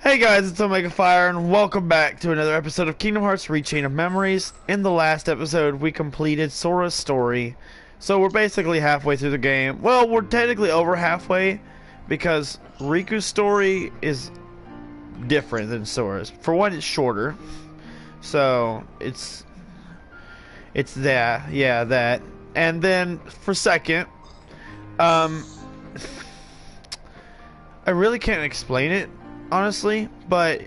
Hey guys, it's Omega Fire, and welcome back to another episode of Kingdom Hearts Rechain of Memories. In the last episode, we completed Sora's story. So we're basically halfway through the game. Well, we're technically over halfway, because Riku's story is different than Sora's. For one, it's shorter. So, it's that. Yeah, that. And then, for second, I really can't explain it, honestly, but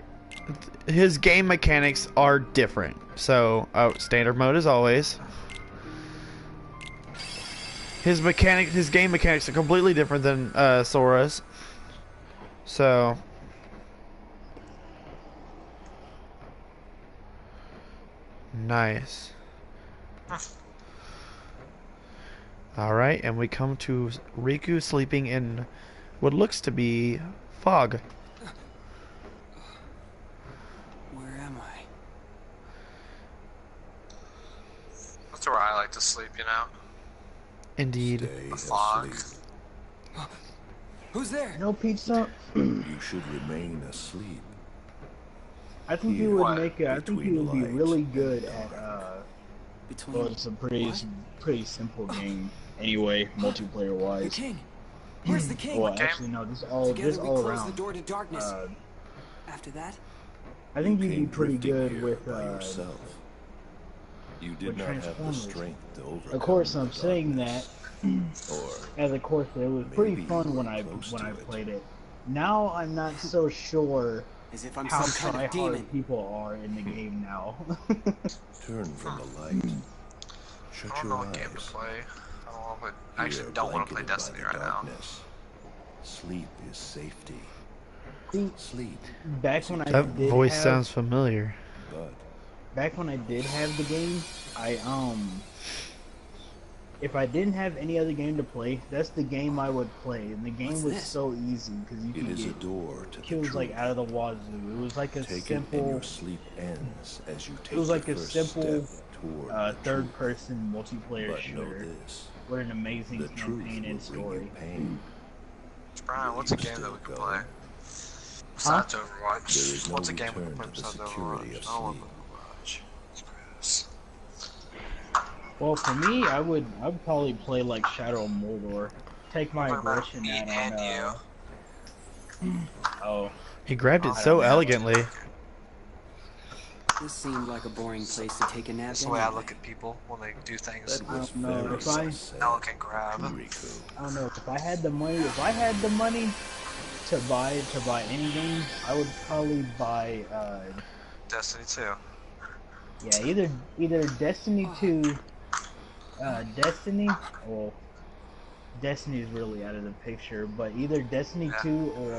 his game mechanics are different. So, standard mode as always. His game mechanics are completely different than Sora's. So, nice. Alright, and we come to Riku sleeping in what looks to be fog. Where am I? That's where I like to sleep, you know? Indeed. The fog. Who's there? No pizza. You should remain asleep. I think you would make it. I think you would be really good at well, it's a pretty simple game anyway, multiplayer The wise. king. Where's the king? Well, actually no, this all close around. the door to darkness. After that, I think you'd be Came pretty drifting good here with by yourself. You did with not have the Transformers. strength to overcome Of course, I'm the saying that darkness. Or as a course, it was pretty maybe fun you when were I close to it. played it. Now I'm not so sure as if I'm how some kind of try-hard demon. people are in the game now. turn from the light. Shut I don't your know what game to eyes. play. I We actually are don't want to play blanketed by Destiny the right now. darkness. Sleep is safety. See, Sleep, back when I That did voice have, sounds familiar. but back when I did have the game, if I didn't have any other game to play, that's the game I would play, and the game What's was this? so easy because you it could is a get door to the kills truth. like out of the wazoo. It was like a Take it and simple, your sleep ends as you take was like the a first simple, step toward the truth. third-person multiplayer But know shooter this, with an amazing the truth campaign and will bring you story. pain. Brian, what's a game that we can play? Besides Overwatch. There is no What's a game we can return play to the besides security Overwatch? of I love sleep. Overwatch. Yes. Well, for me, I'd probably play like Shadow of Mordor. Take my What about aggression me out and on. Oh, He grabbed it I so don't know. elegantly. This seemed like a boring place to take a nap. That's the way I anyway. look at people when they do things. That was no, very if I- successful, Elegant grab. Riku. I don't know. If I had the money to buy any game, I would probably buy Destiny 2. yeah, either Destiny 2, Destiny, well, Destiny is really out of the picture, but either Destiny 2 or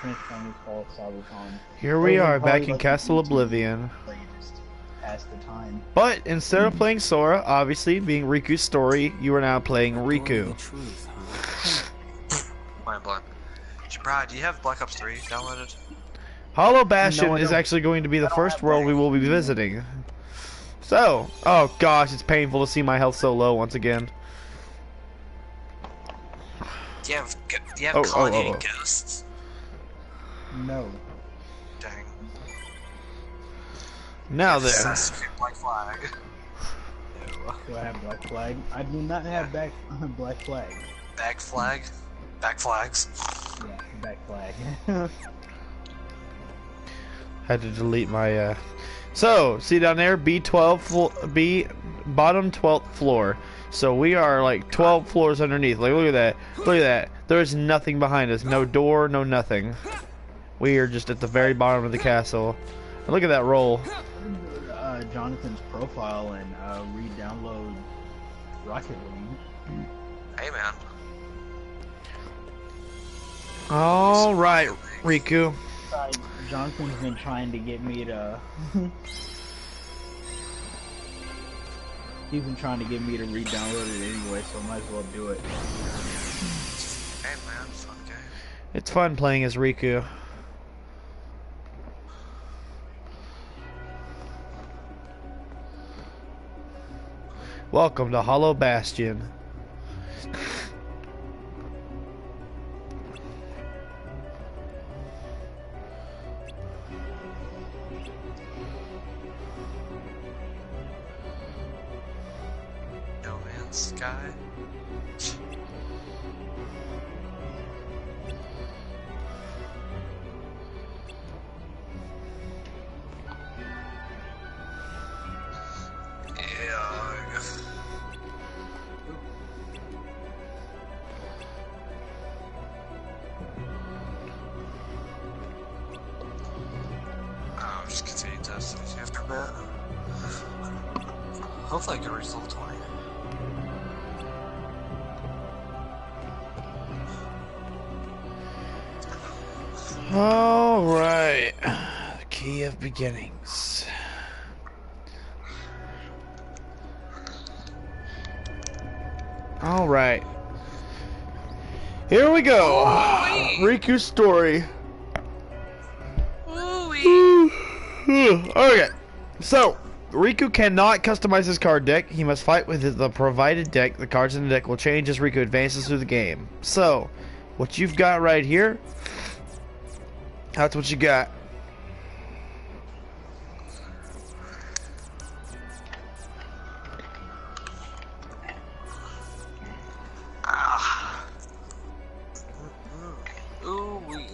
Transformers Fall Cybertron. Here we Those are, probably back in like the Castle two Oblivion. play just to pass the time. But instead of playing Sora, obviously, being Riku's story, you are now playing Door to Riku. the truth, huh? Mind blown. Brad, do you have Black Ops 3 downloaded? Hollow Bastion No, I is don't. actually going to be the I don't first have world that. we will be visiting. So, oh gosh, it's painful to see my health so low once again. Do you have Oh, Call of oh, Duty oh. Ghosts? No. Dang. Now then, Assassin's Creed Black Flag. Do I have Black Flag? I do not have Black Flag. Bag flag? Back flags. Yeah, Black Flag. had to delete my. So, see down there, B bottom 12th floor. So we are like 12 floors underneath. Like, look at that. Look at that. There is nothing behind us. No door, no nothing. We are just at the very bottom of the castle. And look at that roll. Jonathan's profile and re-download Rocket League. Hey man. All right, Riku. Jonathan's been trying to get me to. He's been trying to get me to re-download it anyway, so I might as well do it. Hey man, fun game. It's fun playing as Riku. Welcome to Hollow Bastion. No Man's Sky. Yeah. I'll just continue testing after that. Hopefully I can reach level 20. All right. The key of beginnings. All right. Here we go. Riku's story. Okay. So, Riku cannot customize his card deck. He must fight with the provided deck. The cards in the deck will change as Riku advances through the game. So, what you've got right here, that's what you got. Ooh wee.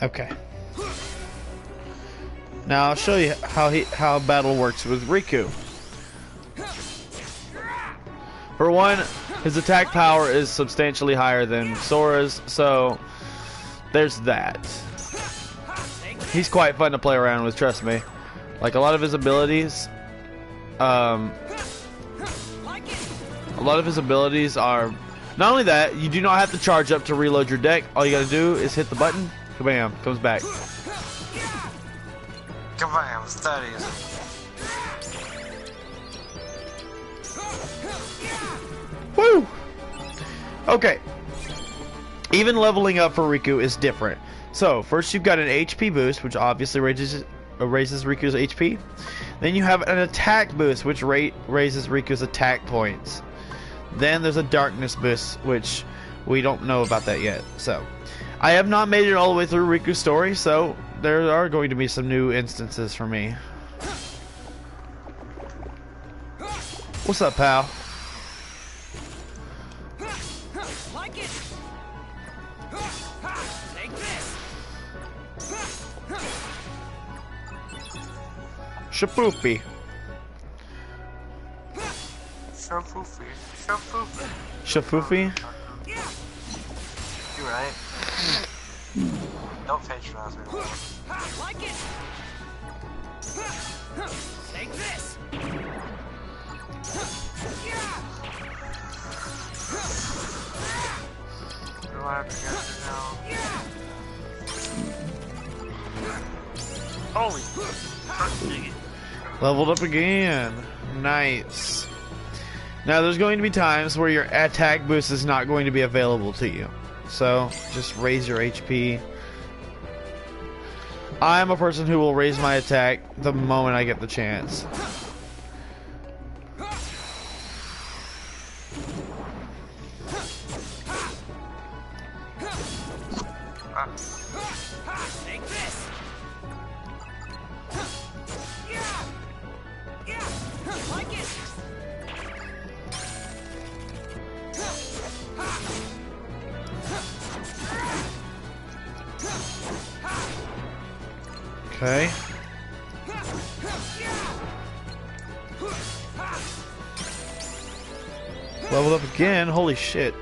Okay. Now I'll show you how battle works with Riku. For one, his attack power is substantially higher than Sora's, so there's that. He's quite fun to play around with, trust me. Like a lot of his abilities, are not only that, you do not have to charge up to reload your deck. All you gotta do is hit the button, kabam, comes back. Kabam, studies. Woo! Okay. Even leveling up for Riku is different. So, first you've got an HP boost, which obviously raises Riku's HP. Then you have an attack boost, which raises Riku's attack points. Then there's a darkness boost, which we don't know about that yet. So, I have not made it all the way through Riku's story, so there are going to be some new instances for me. What's up, pal? Shapoopy. Shafoofy. Shafoofy. Shafoofy? You right. Don't patronize me anymore. Like it. Take this. What do I have to get to now? Holy. Leveled up again. Nice. Now there's going to be times where your attack boost is not going to be available to you. So just raise your HP. I'm a person who will raise my attack the moment I get the chance. Take this. Like it. Okay. Leveled up again. Holy shit.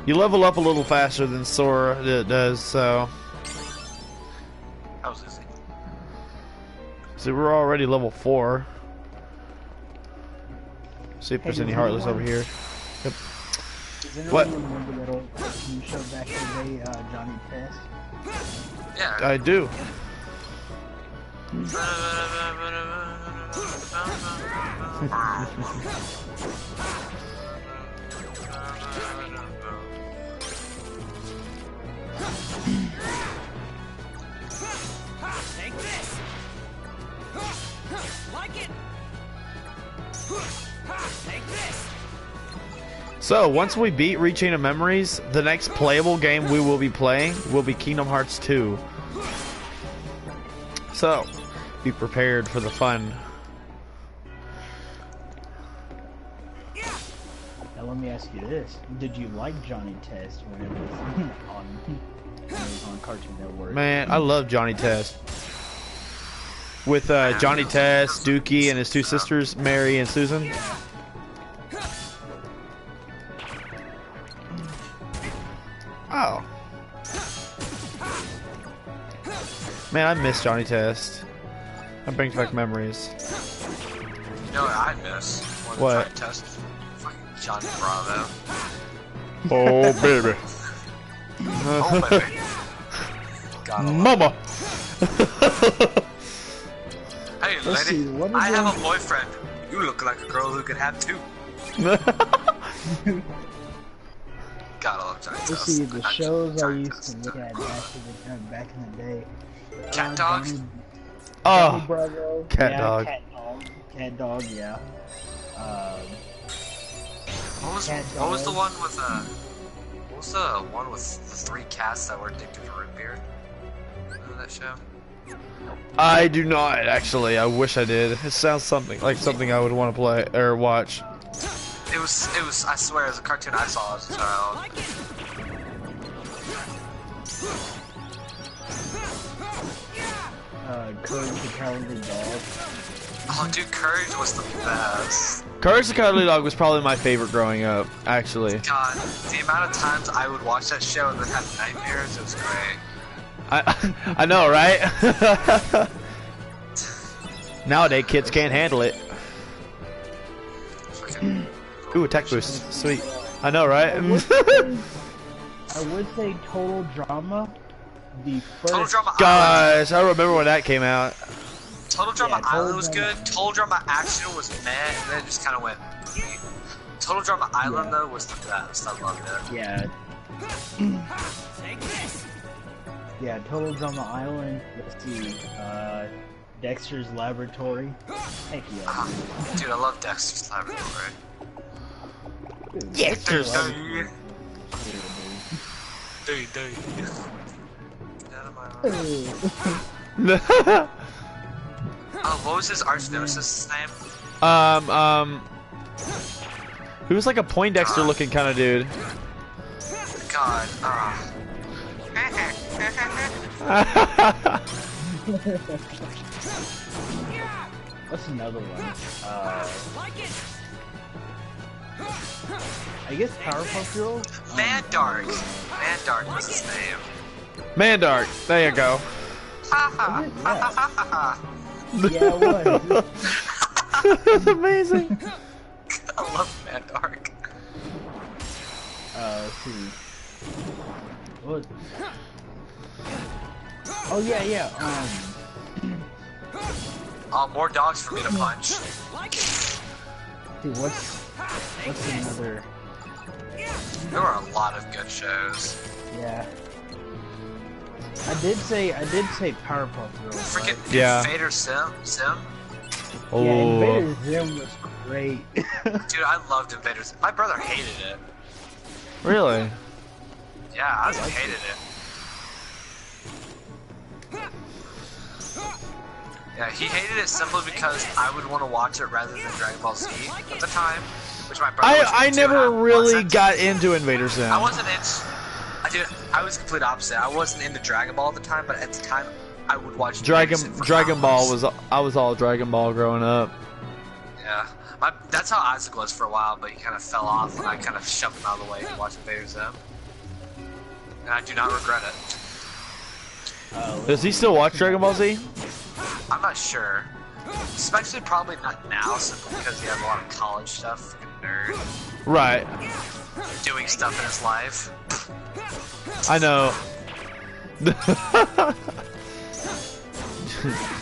You level up a little faster than Sora does, so. That was easy. See, we're already level 4. See if there's any Heartless over here. Yep. Does anyone What? remember that old cartoon show back in the day, Johnny Test? Yeah. I do. Take this. Like it. Take this. So, once we beat Rechain of Memories, the next playable game we will be playing will be Kingdom Hearts 2. So, be prepared for the fun. Now let me ask you this: did you like Johnny Test when it was on Cartoon Network? Man, I love Johnny Test. With Johnny Test, Dookie, and his two sisters, Mary and Susan. Oh. Man, I miss Johnny Test. That brings back memories. You know what I miss? What? Test. Fucking Johnny Bravo. Oh, baby. Oh, baby. God, Mama. hey, Let's lady. see, what is I have your- a boyfriend. You look like a girl who could have two. God, I love Johnny Let's Test. see, the shows I Johnny used Test. to look at back in the day. Cat Dog? Johnny Oh, Bravo. Cat yeah, Dog. Cat Dog, yeah. What was Cat what was the Dog. one with what was the one with the 3 cats that were addicted to root beer? Remember that show? I do not actually. I wish I did. It sounds something like something I would want to play or watch. It was I swear it was a cartoon I saw as a child. Like it. Courage the Cowardly Dog. Oh dude, Courage was the best. Courage the Cowardly Dog was probably my favorite growing up, actually. God, the amount of times I would watch that show and then have nightmares, it was great. I know, right? Nowadays, kids can't handle it. Fucking Ooh, attack boost. Sweet. I know, right? I would say Total Drama. The first. Total Drama Island. Gosh, I remember when that came out. Total Drama Yeah, Total Island was Drama- good. Total Drama Action was meh, and then it just kind of went. Total Drama Island Yeah. though was the best. I loved it. Yeah, Take this. yeah. Total Drama Island. Let's see. Dexter's Laboratory. Heck yeah. Dude, I love Dexter's Laboratory. Dude, Dexter's Dude. Dude. Get out of my life. Oh, what was his arch nemesis' name? He was like a Poindexter looking kind of dude. God. What's another one? Like it. I guess Powerpuff Girls. Mandark. Mandark was his name. Mandark. There you go. Ha ha ha ha ha ha. Yeah, it was. That's amazing. I love Mandark. Let's see. What? Oh yeah. More dogs for me to punch. Like it. Dude, what's another? There were a lot of good shows. Yeah. I did say Powerpuff Girls. Freaking Right? Yeah. Invader Sim. Yeah, Oh. Invader Zim was great. Dude, I loved Invader Sim. My brother hated it. Really? Yeah, I hated it. Yeah, he hated it simply because I would want to watch it rather than Dragon Ball Z at the time, which my brother was I into, never and really wasn't. got into Invader Sim. I wasn't into. I was the complete opposite. I wasn't into Dragon Ball at the time, but at the time, I would watch Invader Sim for Dragon Ball hours. I was all Dragon Ball growing up. Yeah, that's how Isaac was for a while, but he kind of fell off, and I kind of shoved him out of the way to watch Invader Sim. And I do not regret it. Does he still watch Dragon Ball Z? I'm not sure. Especially probably not now, simply because he has a lot of college stuff. Freaking nerd. Right. doing stuff in his life. I know.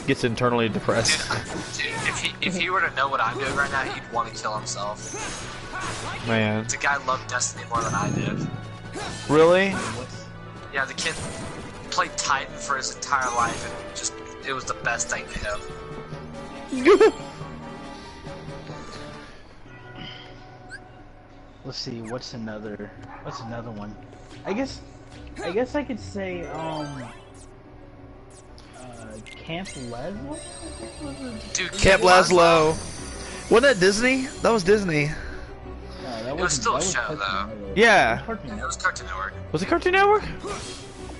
Gets internally depressed. Dude, if he were to know what I'm doing right now, he'd want to kill himself. Man. The guy loved Destiny more than I did. Really? Yeah, the kid played Titan for his entire life, and just it was the best thing to him. Let's see, what's another one? I guess I could say Camp Laszlo? Dude, Camp Laszlo. Wasn't that Disney? That was Disney. No, that It was still a show, Cartoon though. Network. Yeah. It was Cartoon Network. Was it Cartoon Network?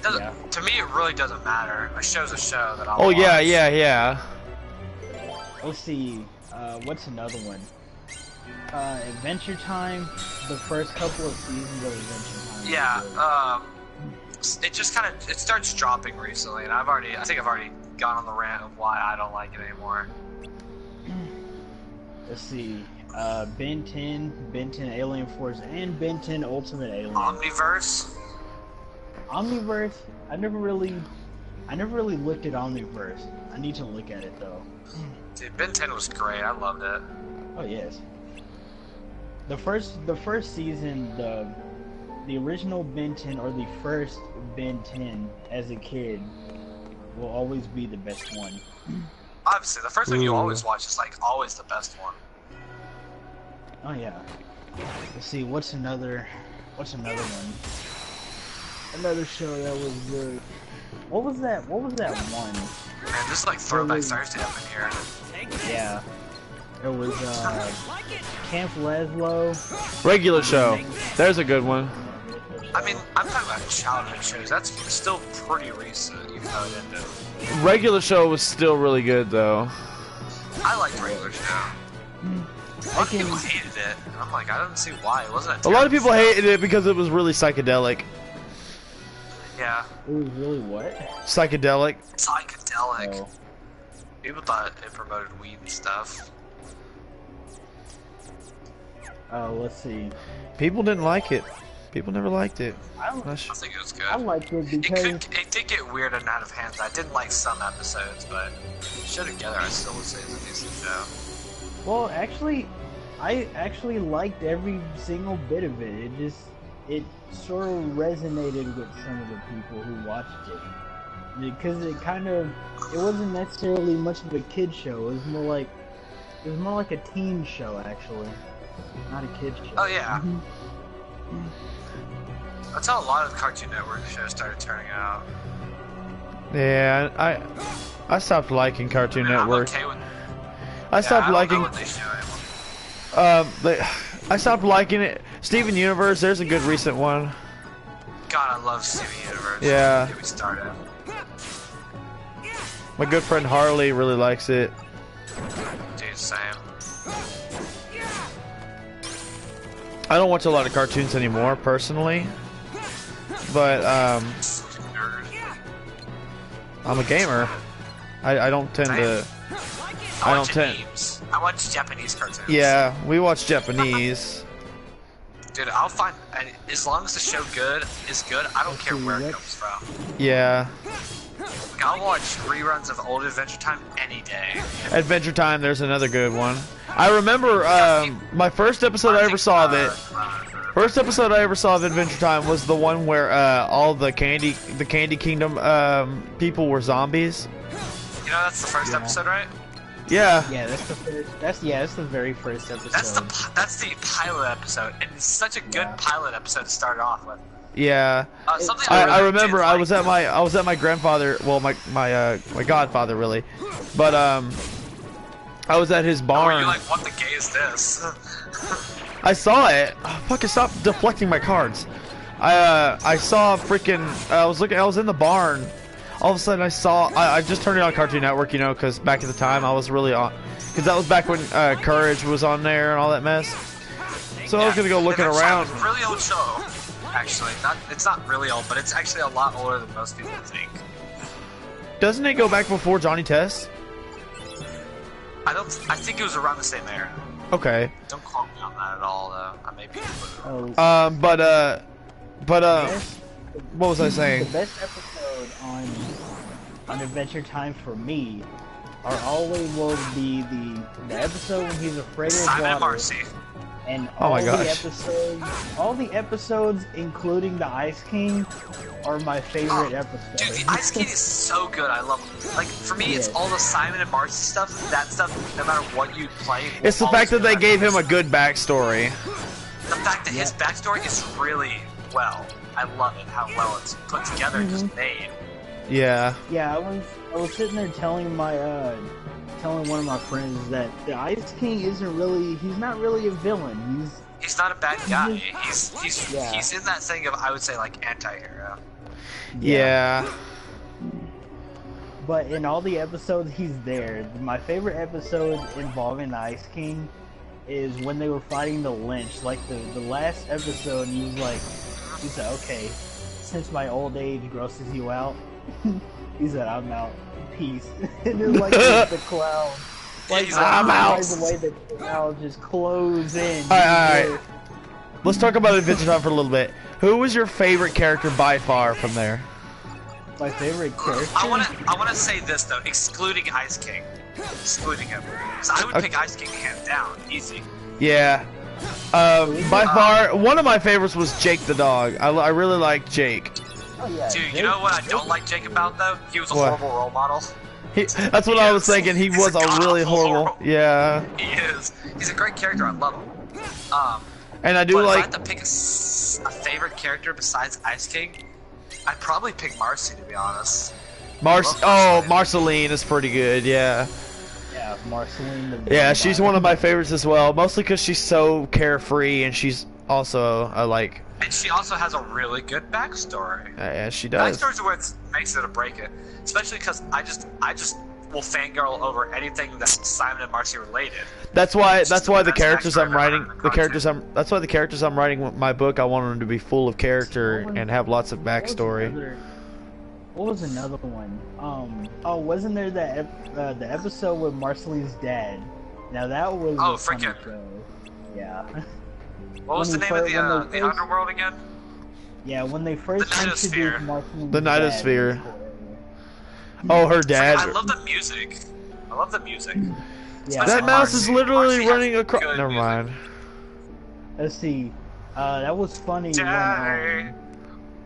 Doesn't, To me, it really doesn't matter. A show's a show that I'll Oh watch. yeah. Let's see, what's another one? Adventure Time. The first couple of seasons of Adventure Time. Yeah, it just kind of it starts dropping recently, and I think I've already gone on the rant of why I don't like it anymore. Let's see, Ben 10, Ben 10 Alien Force, and Ben 10 Ultimate Alien. Omniverse. Omniverse. I never really looked at Omniverse. I need to look at it though. Dude, Ben 10 was great. I loved it. Oh yes. The first season, the original Ben 10 or the first Ben 10 as a kid will always be the best one. Obviously, the first one you always watch is like always the best one. Oh yeah. Let's see, what's another one? Another show that was good. What was that one? Man, this is like Throwback Thursday up in here. Yeah. It was Camp Laszlo. Regular show. There's a good one. I mean, I'm talking about childhood shows. That's still pretty recent, even though it ended. Regular show was still really good though. I liked regular show. A lot of people hated it, and I'm like, I don't see why. It wasn't A lot of people hated it because it was really psychedelic. Yeah. It was really what? Psychedelic. Psychedelic. Oh. People thought it promoted weed and stuff. Let's see. People didn't like it. People never liked it. I think it was good. I liked it because It did get weird and out of hand. I didn't like some episodes, but show together, I still would say it's a decent show. well, actually, I actually liked every single bit of it. It sort of resonated with some of the people who watched it because it wasn't necessarily much of a kid show. It was more like a teen show actually, not a kid show. Oh yeah. That's how a lot of the Cartoon Network shows started turning out. Yeah, I stopped liking Cartoon I mean, Network. I'm okay with, I stopped I don't liking. know what they show anymore. I stopped liking it. Steven Universe. There's a good recent one. God, I love Steven Universe. Yeah. Get me started. My good friend Harley really likes it. Dude, same. I don't watch a lot of cartoons anymore, personally. But I'm a gamer. I don't tend to. I don't tend. I watch Japanese cartoons. Yeah, we watch Japanese. Dude, I'll find as long as the show is good. I don't care where it comes from. Yeah. Like, I'll watch reruns of old Adventure Time any day. Adventure Time. There's another good one. I remember my first episode I ever saw of it. First episode I ever saw of Adventure Time was the one where all the Candy Kingdom people were zombies. You know that's the first episode, right? Yeah. Yeah, that's the first. That's the very first episode. That's the pilot episode, and it's such a good pilot episode to start off with. Yeah. Something I really remember did I like- was at my grandfather, well my godfather really, but I was at his Oh, barn. you're like, what the gay is this? I saw it. Oh, fucking stop deflecting my cards. I saw freaking. I was in the barn. All of a sudden, I just turned it on Cartoon Network, you know, because back at the time I was really on, because that was back when Courage was on there and all that mess. So I was gonna go looking Adventure Time around. is a really old show, actually. It's not really old, but it's actually a lot older than most people think. Doesn't it go back before Johnny Test? I think it was around the same era. Okay. Don't quote me on that at all, though. I may be. Oh, What was I the saying? best episode on Adventure Time for me are always will be the episode when he's afraid of Simon water. and Marcy. And Oh my all gosh. all the episodes, including the Ice King, are my favorite episodes. Dude, the Ice King is so good. I love him. Like, for me, it's Yeah. all the Simon and Marcy stuff. That stuff, no matter what you play. will It's the always fact that be they my gave him a favorite. good backstory. The fact that his backstory is really well. I love it. How well it's put together and just made. Yeah. Yeah, I was sitting there telling telling one of my friends that the Ice King he's not really a villain. He's not a bad guy. Yeah. He's in that thing of, I would say, like, anti-hero. Yeah. But in all the episodes he's there. My favorite episode involving the Ice King is when they were fighting the Lynch. Like the last episode, he said, okay, since my old age grosses you out, he said, I'm out. Peace. And then like the cloud. Like, I'm out. The way the cloud just close in. Alright. Let's talk about Adventure Time for a little bit. Who was your favorite character by far from there? My favorite character? I wanna say this though, excluding Ice King. Excluding him. So I would pick Ice King hands down. Easy. Yeah. By far, one of my favorites was Jake the dog. I really like Jake. Oh, yeah, Dude, Jake- you know what I don't like Jake about though? He was a What? horrible role model. That's what I was thinking. He He's was a a really god-awful horrible. Yeah. He is. He's a great character. I love him. And I do But if I like. had to pick a favorite character besides Ice King, I'd probably pick Marcy, to be honest. Marceline is pretty good. Yeah. Yeah, Marceline. Yeah, she's one of my favorites as well. Mostly because she's so carefree and she's also like. And she also has a really good backstory. Yeah, she does. Backstories are what makes it or break it. Especially because I just will fangirl over anything that's Simon and Marcy related. That's why It's just the best characters backstory I'm I've ever writing, heard in the characters content. that's why the characters I'm writing with my book, I want them to be full of character and have lots of backstory. What was another one? Wasn't there the episode with Marceline's dad? Now that was Oh, a funny frickin'. show. Yeah. What was the When name of they first- the underworld again? Yeah, when they first The Nightosphere. introduced Marceline's The dad, Nightosphere. it was Oh, her I dad. love the music. I love the music. Yeah. That mouse is literally Marcy has running across. good Never music. mind. Let's see. That was funny Daddy,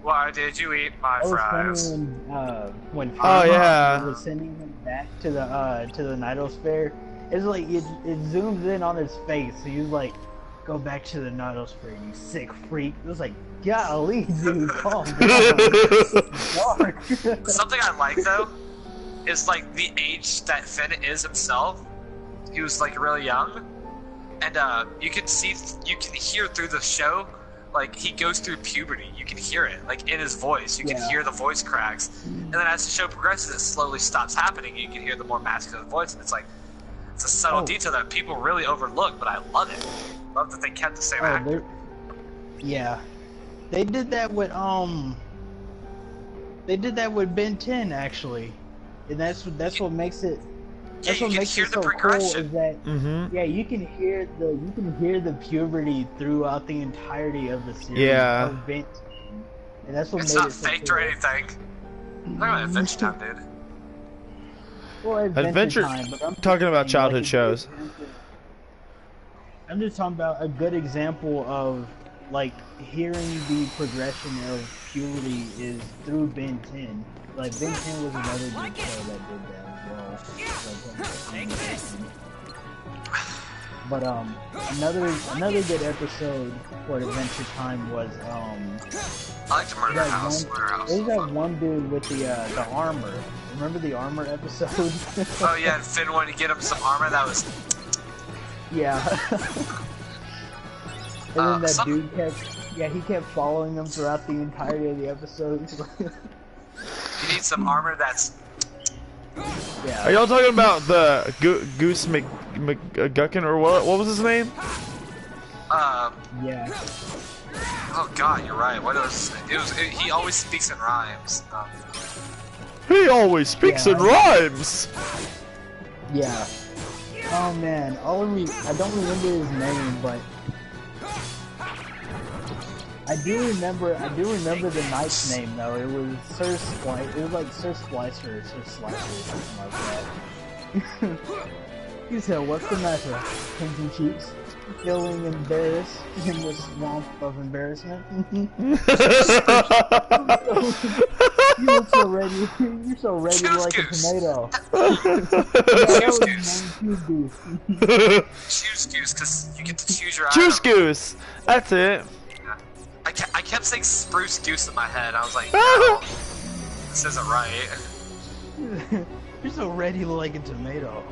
why did you eat my that was fries? funny when Oh, yeah. was sending him back to the Nightosphere. It's like it zooms in on his face, so you like go back to the Nightosphere, you sick freak. It was like, golly, dude, calm down. It's dark. Something I like though is like the age that Finn is himself. He was like really young, and you can hear through the show. Like he goes through puberty, you can hear it like in his voice. You can hear the voice cracks, and then as the show progresses, it slowly stops happening. You can hear the more masculine voice, and it's a subtle detail that people really overlook, but I love it. Love that they kept the same actor. Yeah, they did that with Ben 10 actually, and that's what makes it. Yeah, That's you what can makes hear it the so cool progression. is that Mm-hmm. yeah, you can hear the puberty throughout the entirety of the series. Yeah. Of Ben 10. And that's what It's made not it so faked cool. or anything. Look at Adventure Time, dude. Well, Adventure- Time, but I'm talking about saying, childhood a good shows. example- I'm just talking about a good example of like hearing the progression of puberty is through Ben 10. Like Ben 10 was another good show that did that as well. But another good episode for Adventure Time was I like the Murder that House. one, Murder House. there's that one dude with the armor. Remember the armor episode? Oh yeah, and Finn wanted to get him some armor. That was Yeah. And then that some- dude he kept following them throughout the entirety of the episode. you need some armor that's. Yeah. Are y'all talking about the Goose McGuckin or what? What was his name? Yeah. Oh god, you're right. What was it? He always speaks in rhymes. He always speaks Yeah. in rhymes. Yeah. Oh man, I don't remember his name, but I do remember the knight's name though. It was Sir Splice. It was like Sir Splicer or Sir Slicer or something like that. He said, "What's the matter, Pins and Cheeks? Feeling embarrassed in the swamp of embarrassment?" You look so ready. You're so ready like a tomato. Choose goose, because you get to choose your Juice item. Goose. That's it. I kept saying spruce goose in my head. I was like, no, this isn't right. You're so ready like a tomato.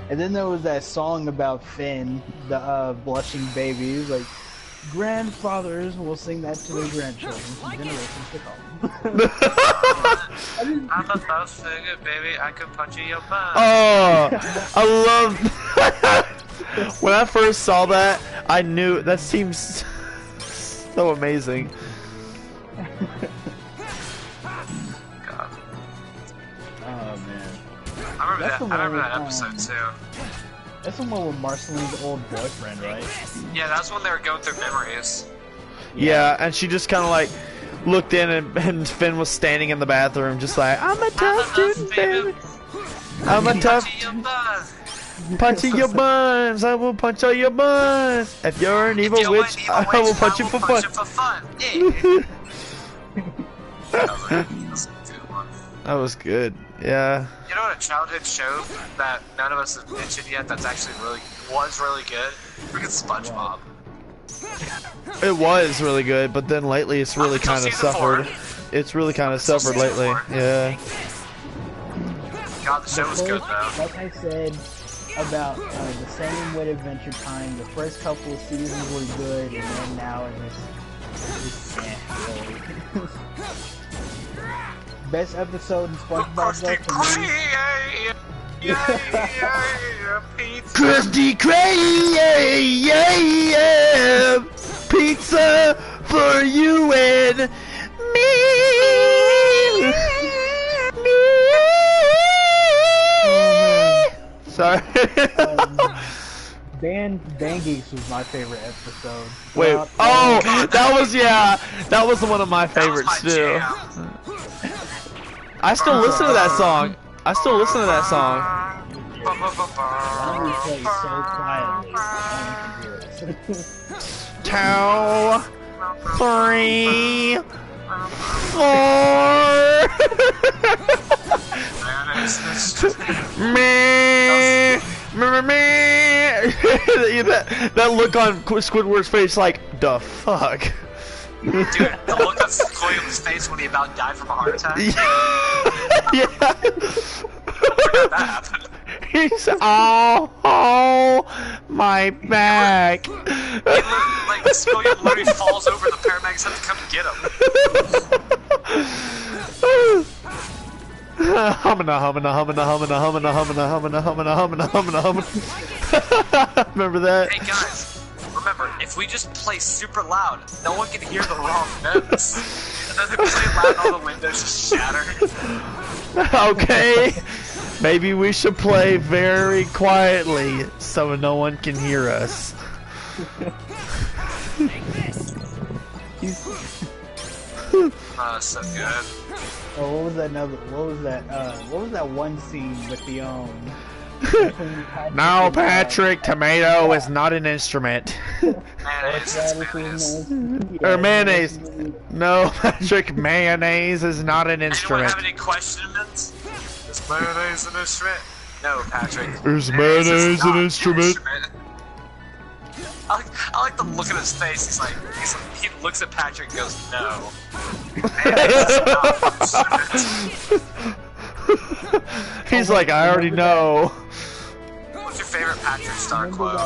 And then there was that song about Finn, the blushing baby. He was like, grandfathers will sing that to their grandchildren from generations to come. I'm a boss figure, baby. I could punch you in your butt. Oh, I love. When I first saw that, I knew that seems so amazing. God. Oh man. I remember that episode too. That's the one with Marceline's old boyfriend, right? Yeah, that's when they were going through memories. Yeah, and she just kind of like looked in, and Finn was standing in the bathroom, just like, I'm a tough student, baby. I'm a tough. Punching your buns, I will punch all your buns. If you're an evil witch, I will punch you for fun. Yeah. That was good. Yeah. You know what a childhood show that none of us have mentioned yet that's actually really good? Freaking SpongeBob. It was really good, but then lately it's really kind of suffered. It's really kind of suffered lately. Yeah. God, the show was good though. Like I said about the same with Adventure Time, the first couple of seasons were good, and then now it's just really. Best episode in SpongeBob though for me. Krusty Krab, pizza for you and me. Sorry. Band Geeks was my favorite episode. Wait. Oh, that was one of my favorites too. I still listen to that song. Why don't we play so quietly? Two, 3, 4. Me. That look on Squidward's face, like, the fuck. Dude, the look on William's face when he about died from a heart attack. Yeah. I forgot that happened. He's oh my back. Like William literally falls over. The paramedics have to come and get him. Remember that? Hey guys, remember, if we just play super loud, no one can hear the wrong notes. And then they play loud and all the windows just shatter. Okay. Maybe we should play very quietly so no one can hear us. So good. Oh, what was that one scene with the No, Patrick, tomato is not an instrument. Mayonnaise. Or mayonnaise. No, Patrick, mayonnaise is not an Anyone instrument. have any questions? Is mayonnaise an instrument? No, Patrick. Is mayonnaise an not instrument? I like the look on his face. He's like, he looks at Patrick and goes, no. Mayonnaise is not an instrument. He's like, I already know. What's your favorite Patrick Star quote?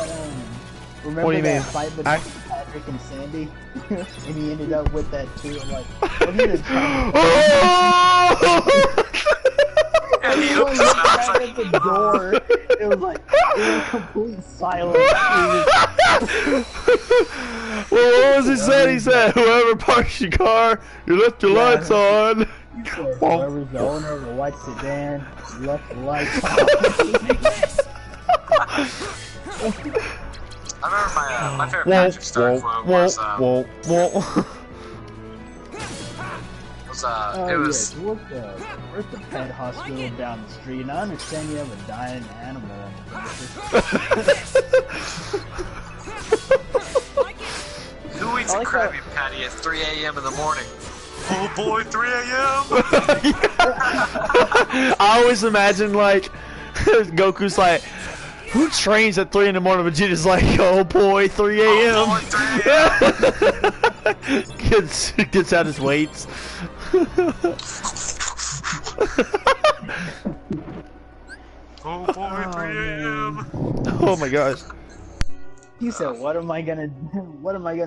Remember What do you that mean? fight between Patrick and Sandy? And he ended up with that too. I'm like, what are you trying to And he opens looked his mouth right like, at the door. It was like, it was complete silence. Well, what was he said? He said, whoever parks your car, you left your lights on. He said, Whoa. whoever's the owner of the white sedan left the lights on. I remember my favorite Whoa, Magic Star quote whoa, was whoa, whoa. Oh, it was yes, we're at the pet hospital down the street, and I understand you have a dying animal on the premises. who eats I a like Krabby Patty at 3 a.m. in the morning? Oh boy, 3 a.m. I always imagine like Goku's like, who trains at 3 in the morning? Vegeta's like, oh boy, 3 a.m. Oh boy, 3 a.m. gets out his weights. Oh boy, 3 a.m. Oh my gosh. He said, what am I gonna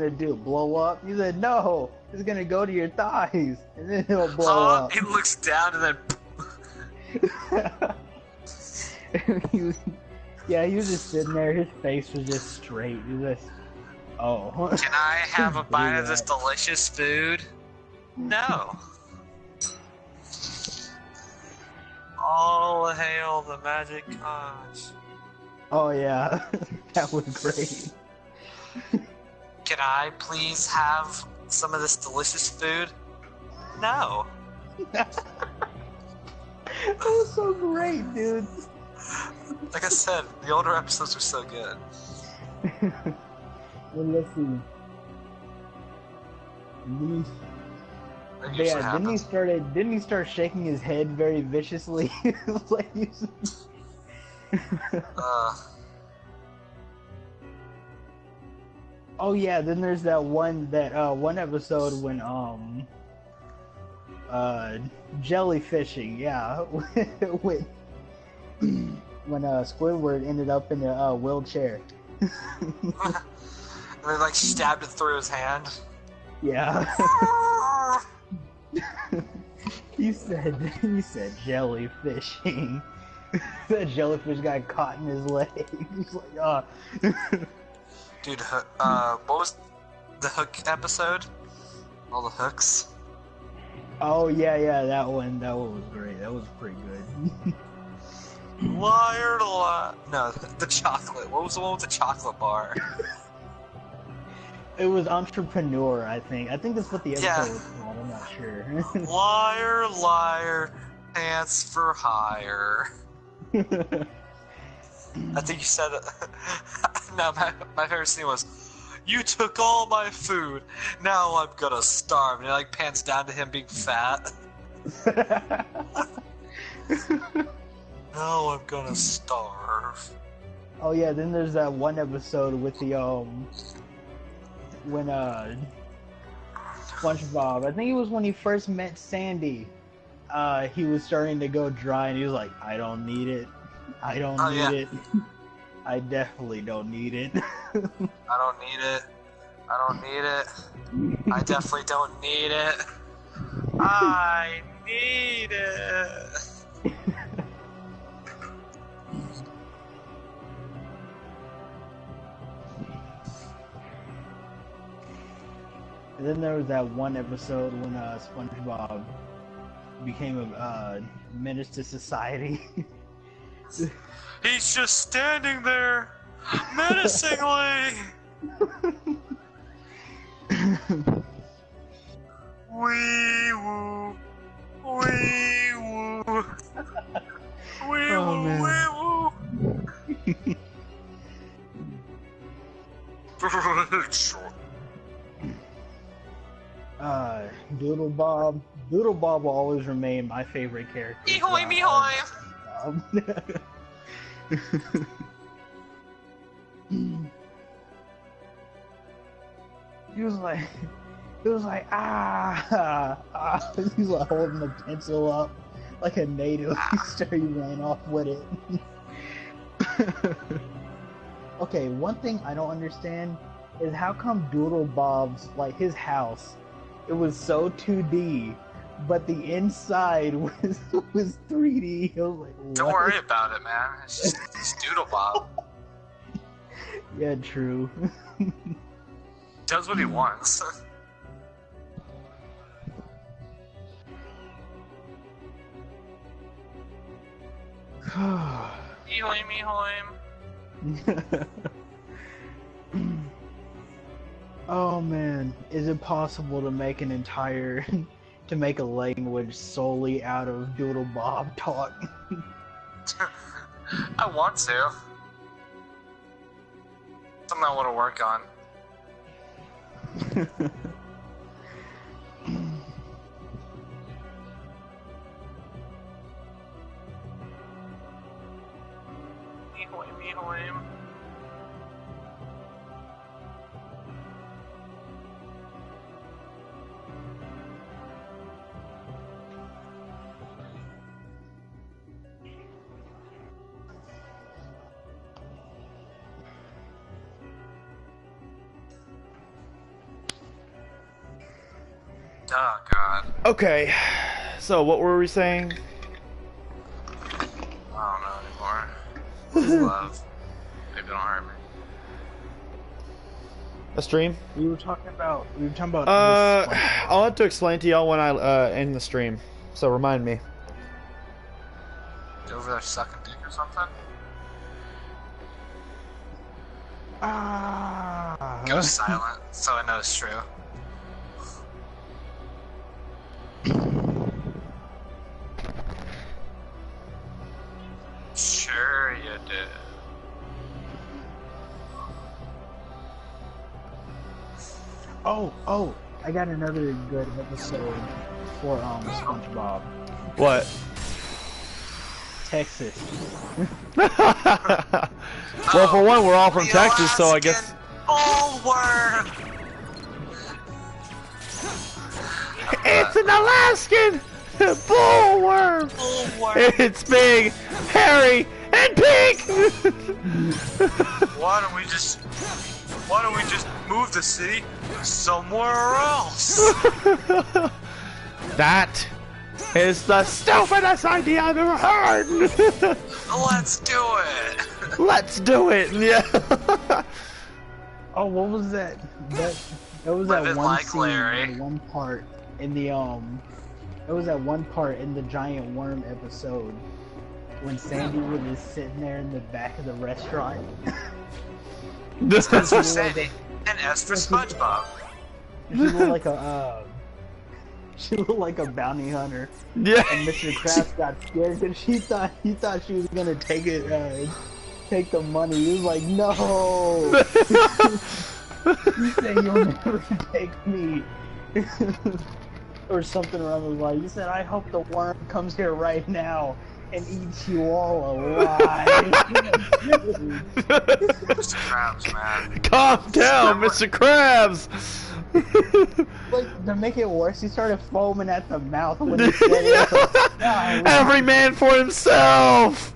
do? Blow up? He said, no, it's gonna go to your thighs, and then it'll blow up. He looks down and then he was just sitting there, his face was just straight. He was just, oh. can I have a bite of this delicious food? No. All hail the magic conch. Oh yeah, that was great. Can I please have some of this delicious food? No. That was so great, dude. Like I said, the older episodes are so good. Well, let's see. That usually Yeah, happens. didn't he start shaking his head very viciously? Like oh yeah, then there's that one episode when jellyfishing, yeah. when Squidward ended up in a wheelchair. And they like stabbed it through his hand. Yeah. He said jellyfishing. That jellyfish got caught in his leg. He's like, Dude, what was the hook episode? All the hooks. oh yeah, that one was great. That was pretty good. Liar, liar. No, the chocolate. What was the one with the chocolate bar? It was entrepreneur, I think. I think that's what the episode Yeah. was called. I'm not sure. Liar, liar, pants for hire. I think you said it. No, my favorite scene was, you took all my food, now I'm gonna starve. And it like pans down to him being fat. Now I'm gonna starve. Oh yeah, then there's that one episode with the when SpongeBob, I think it was when he first met Sandy, he was starting to go dry and he was like, I don't need it. I don't need it. I definitely don't need it. I don't need it. I don't need it. I definitely don't need it. I need it. And then there was that one episode when SpongeBob became a menace to society. He's just standing there, menacingly. Wee woo, wee woo, wee Oh, woo, man. wee woo. Doodle Bob will always remain my favorite character. Mehoy, mehoy. He was like, he's like holding the pencil up like a native. He ran off with it. Okay, one thing I don't understand is how come Doodle Bob's, like his house, it was so 2D, but the inside was 3D. I was like, what? Don't worry about it, man. It's just Doodle Bob. Yeah, true. Does what he wants. Ehoim, ehoim. Oh man, is it possible to make an entire, to make a language solely out of Doodle Bob talk? I want to. Something I want to work on. Ehoim, ehoim. Oh god. Okay, so what were we saying? I don't know anymore. What's love? Maybe don't hurt me. A stream? We were talking about this I'll have to explain to y'all when I end the stream. So remind me. You over there sucking dick or something? Go silent, so I know it's true. Sure you did. Oh, I got another good episode for SpongeBob. What? Texas. Well, for one, we're all from Texas, so I guess. Bullworm! It's an Alaskan bullworm! Bullworm! It's big, hairy, and pink! Why don't we just move the city somewhere else? That is the stupidest idea I've ever heard! Let's do it! Let's do it! Yeah. Oh, what was that? That was Live that it one like scene, Larry. that one part in the It was that one part in the giant worm episode when Sandy was just sitting there in the back of the restaurant. S for Sandy and S for SpongeBob. She looked like a she looked like a bounty hunter. Yeah. And Mr. Krabs got scared because he thought she was gonna take it, take the money. He was like, no. You say you'll never take me, or something around those lines. You said, I hope the worm comes here right now and eats you all alive. Mr. Krabs, man. Calm down, Mr. Krabs! Like, to make it worse, he started foaming at the mouth when he said it. Like, "No." Every man for himself!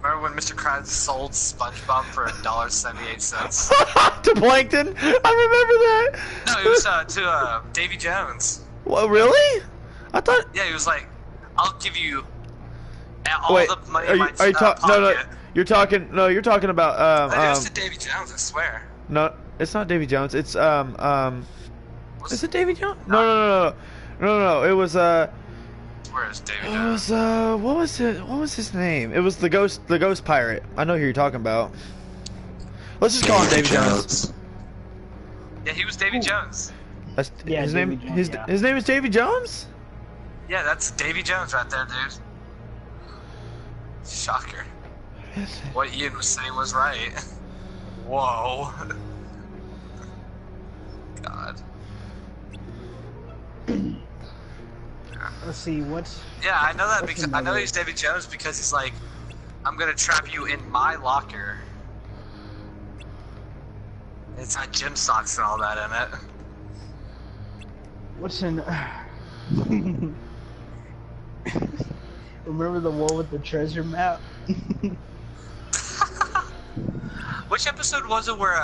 Remember when Mr. Krabs sold SpongeBob for $1.78? To Plankton? I remember that! No, it was to Davy Jones. What, really? I thought... Yeah, he was like, I'll give you all Wait, the money are in you, my are you pocket. no, you're talking about, It was to Davy Jones, I swear. no, it's not Davy Jones, it's, Was is it Davy Jones? No, it was, Where is Davy it Jones? was, what was his name? It was the ghost pirate. I know who you're talking about. Let's just call him Davy Jones. Yeah, he was Davy Jones. That's, Yeah, his Davy name, Jones, yeah. his name is Davy Jones? Yeah, that's Davy Jones right there, dude. Shocker. What Ian was saying was right. Whoa. God. Let's see, what's... Yeah, I know that What's because I know another- he's Davy Jones because he's like, I'm gonna trap you in my locker. It's got gym socks and all that in it. What's in... Remember the one with the treasure map? Which episode was it where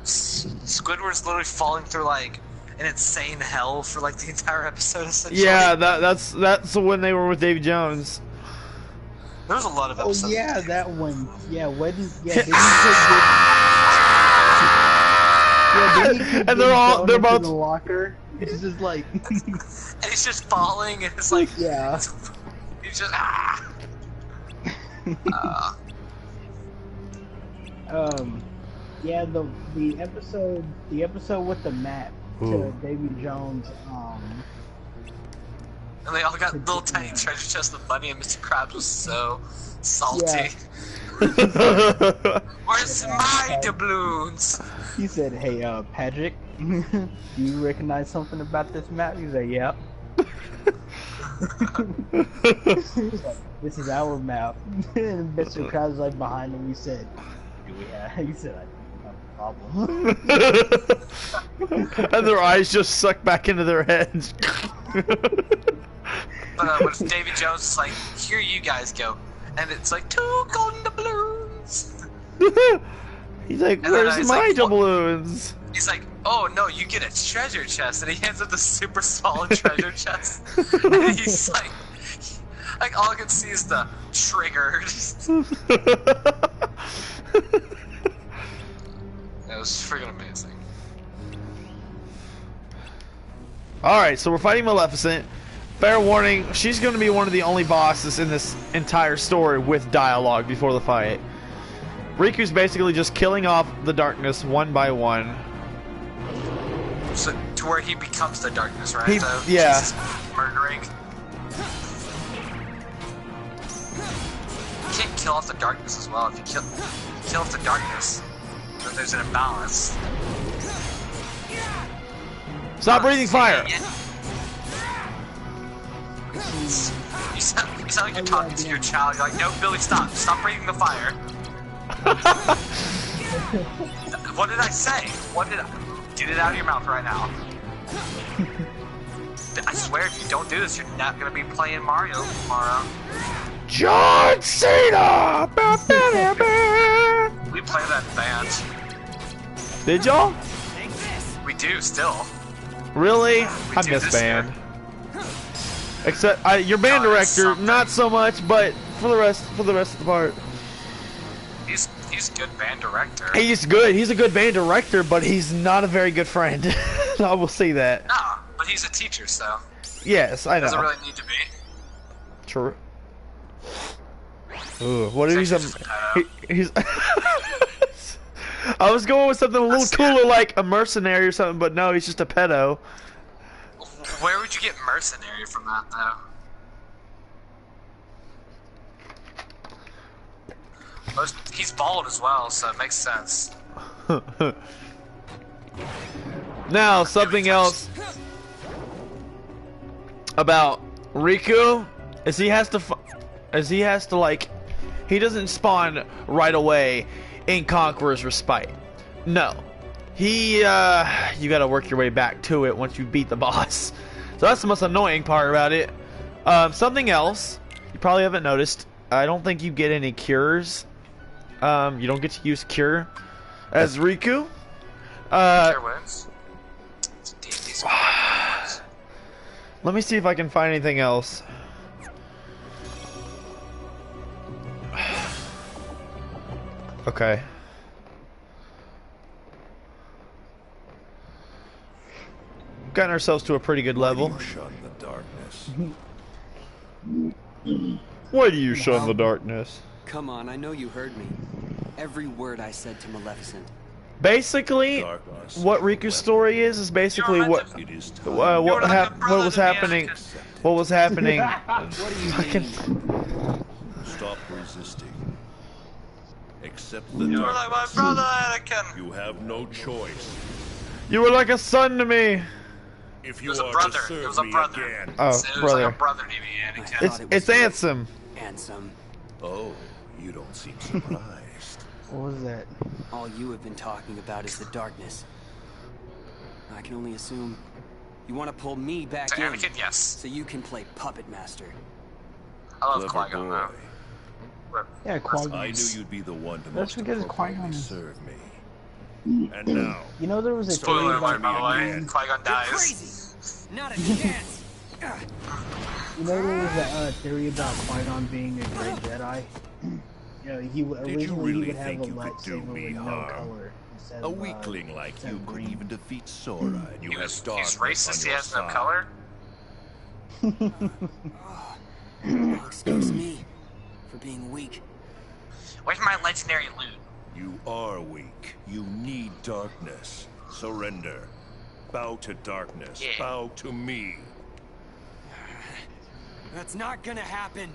Squidward's literally falling through like an insane hell for like the entire episode essentially? Yeah, that's when they were with Davy Jones. There was a lot of Oh episodes. yeah, that one. Yeah, when... Yeah, didn't he And they're thrown both- into the locker? It's just like... And he's just falling, and it's like, Yeah. he's just Yeah, the episode with the map to Davy Jones, and they all got little tiny treasure chests of money, and Mr. Krabs was so salty. Yeah. Where's my doubloons? He said, "Hey, Patrick, do you recognize something about this map?" He's like, "Yep." He's like, "This is our map." And Mr. Krabs like behind him. He said, "Do we have?" He said, "I think we have a problem." And their eyes just suck back into their heads. But when Davy Jones is like, "Here you guys go," and it's like 2 golden doubloons. He's like, And then "Where's he's my like, "What?" doubloons?" He's like, "Oh no, you get a treasure chest," and he hands up the super small treasure chest. And he's like all I can see is the trigger. It was freaking amazing. Alright, so we're fighting Maleficent. Fair warning, she's going to be one of the only bosses in this entire story with dialogue before the fight. Riku's basically just killing off the darkness one by one. So to where he becomes the darkness, right? Yeah. Just murdering. You can't kill off the darkness as well. If you kill off the darkness, then there's an imbalance. Stop breathing fire! You sound like you're talking to your child. You're like, "No, Billy, stop. Stop breathing the fire." What did I say? Get it out of your mouth right now. I swear, if you don't do this, you're not gonna be playing Mario tomorrow. John Cena! We play that band. Did y'all? We do still. Really? I do miss this band. Except your band Oh, that's director, something. not so much, but for the rest of the part. He's a good band director. He's good. He's a good band director, but he's not a very good friend. I will say that. No, but he's a teacher, so Yes, I know. doesn't really need to be. True. Ooh, what if He's he's actually just a he's I was going with something a little cooler like a mercenary or something, but no, he's just a pedo. Where would you get mercenary from that, though? He's bald as well, so it makes sense. Now, something else about Riku is he has to like, he doesn't spawn right away in Conqueror's Respite. No. You gotta work your way back to it once you beat the boss. So that's the most annoying part about it. Something else, you probably haven't noticed, I don't think you get any cures. You don't get to use cure as Riku. Cure wins. It's a D&D wins. Let me see if I can find anything else. Okay. Gotten ourselves to a pretty good level. You shun the darkness. Why do you shun the darkness? Come on, I know you heard me. Every word I said to Maleficent. Basically, Darkness. what Riku's story is basically what It is time. what You're like a brother was to me, happening. Anakin. What was happening? What do you Fucking. mean? Stop resisting. Accept the You're like my darkness. brother, Anakin. You have no choice. You were like a son to me. If It you was a are brother. to It serve was a me brother. again. Oh, It was brother. like a brother to me, Anakin. It's Ansem. Handsome. Oh, you don't seem surprised. What was that? All you have been talking about is the darkness. I can only assume you want to pull me back To in Anakin, yes. so you can play puppet master. I love Clever Qui-Gon boy. though. Rip. Yeah, Qui-Gon. I knew you'd be the one to That's most because appropriately Qui-Gon is- serve me. And now, You know there was a Spoiler theory alert, about by the way. again. Qui-Gon dies. Crazy! Not a chance! You know there was a theory about Qui-Gon being a great Jedi. You know, you originally he really would have think a you could do lightsaber me with no harm? color instead a of weakling like instead you of could green. even defeat Sora, and you have He's darkness racist, on he your has no side. color. Oh, excuse me for being weak. Where's my legendary loot? You are weak. You need darkness. Surrender. Bow to darkness. Yeah. Bow to me. That's not gonna happen.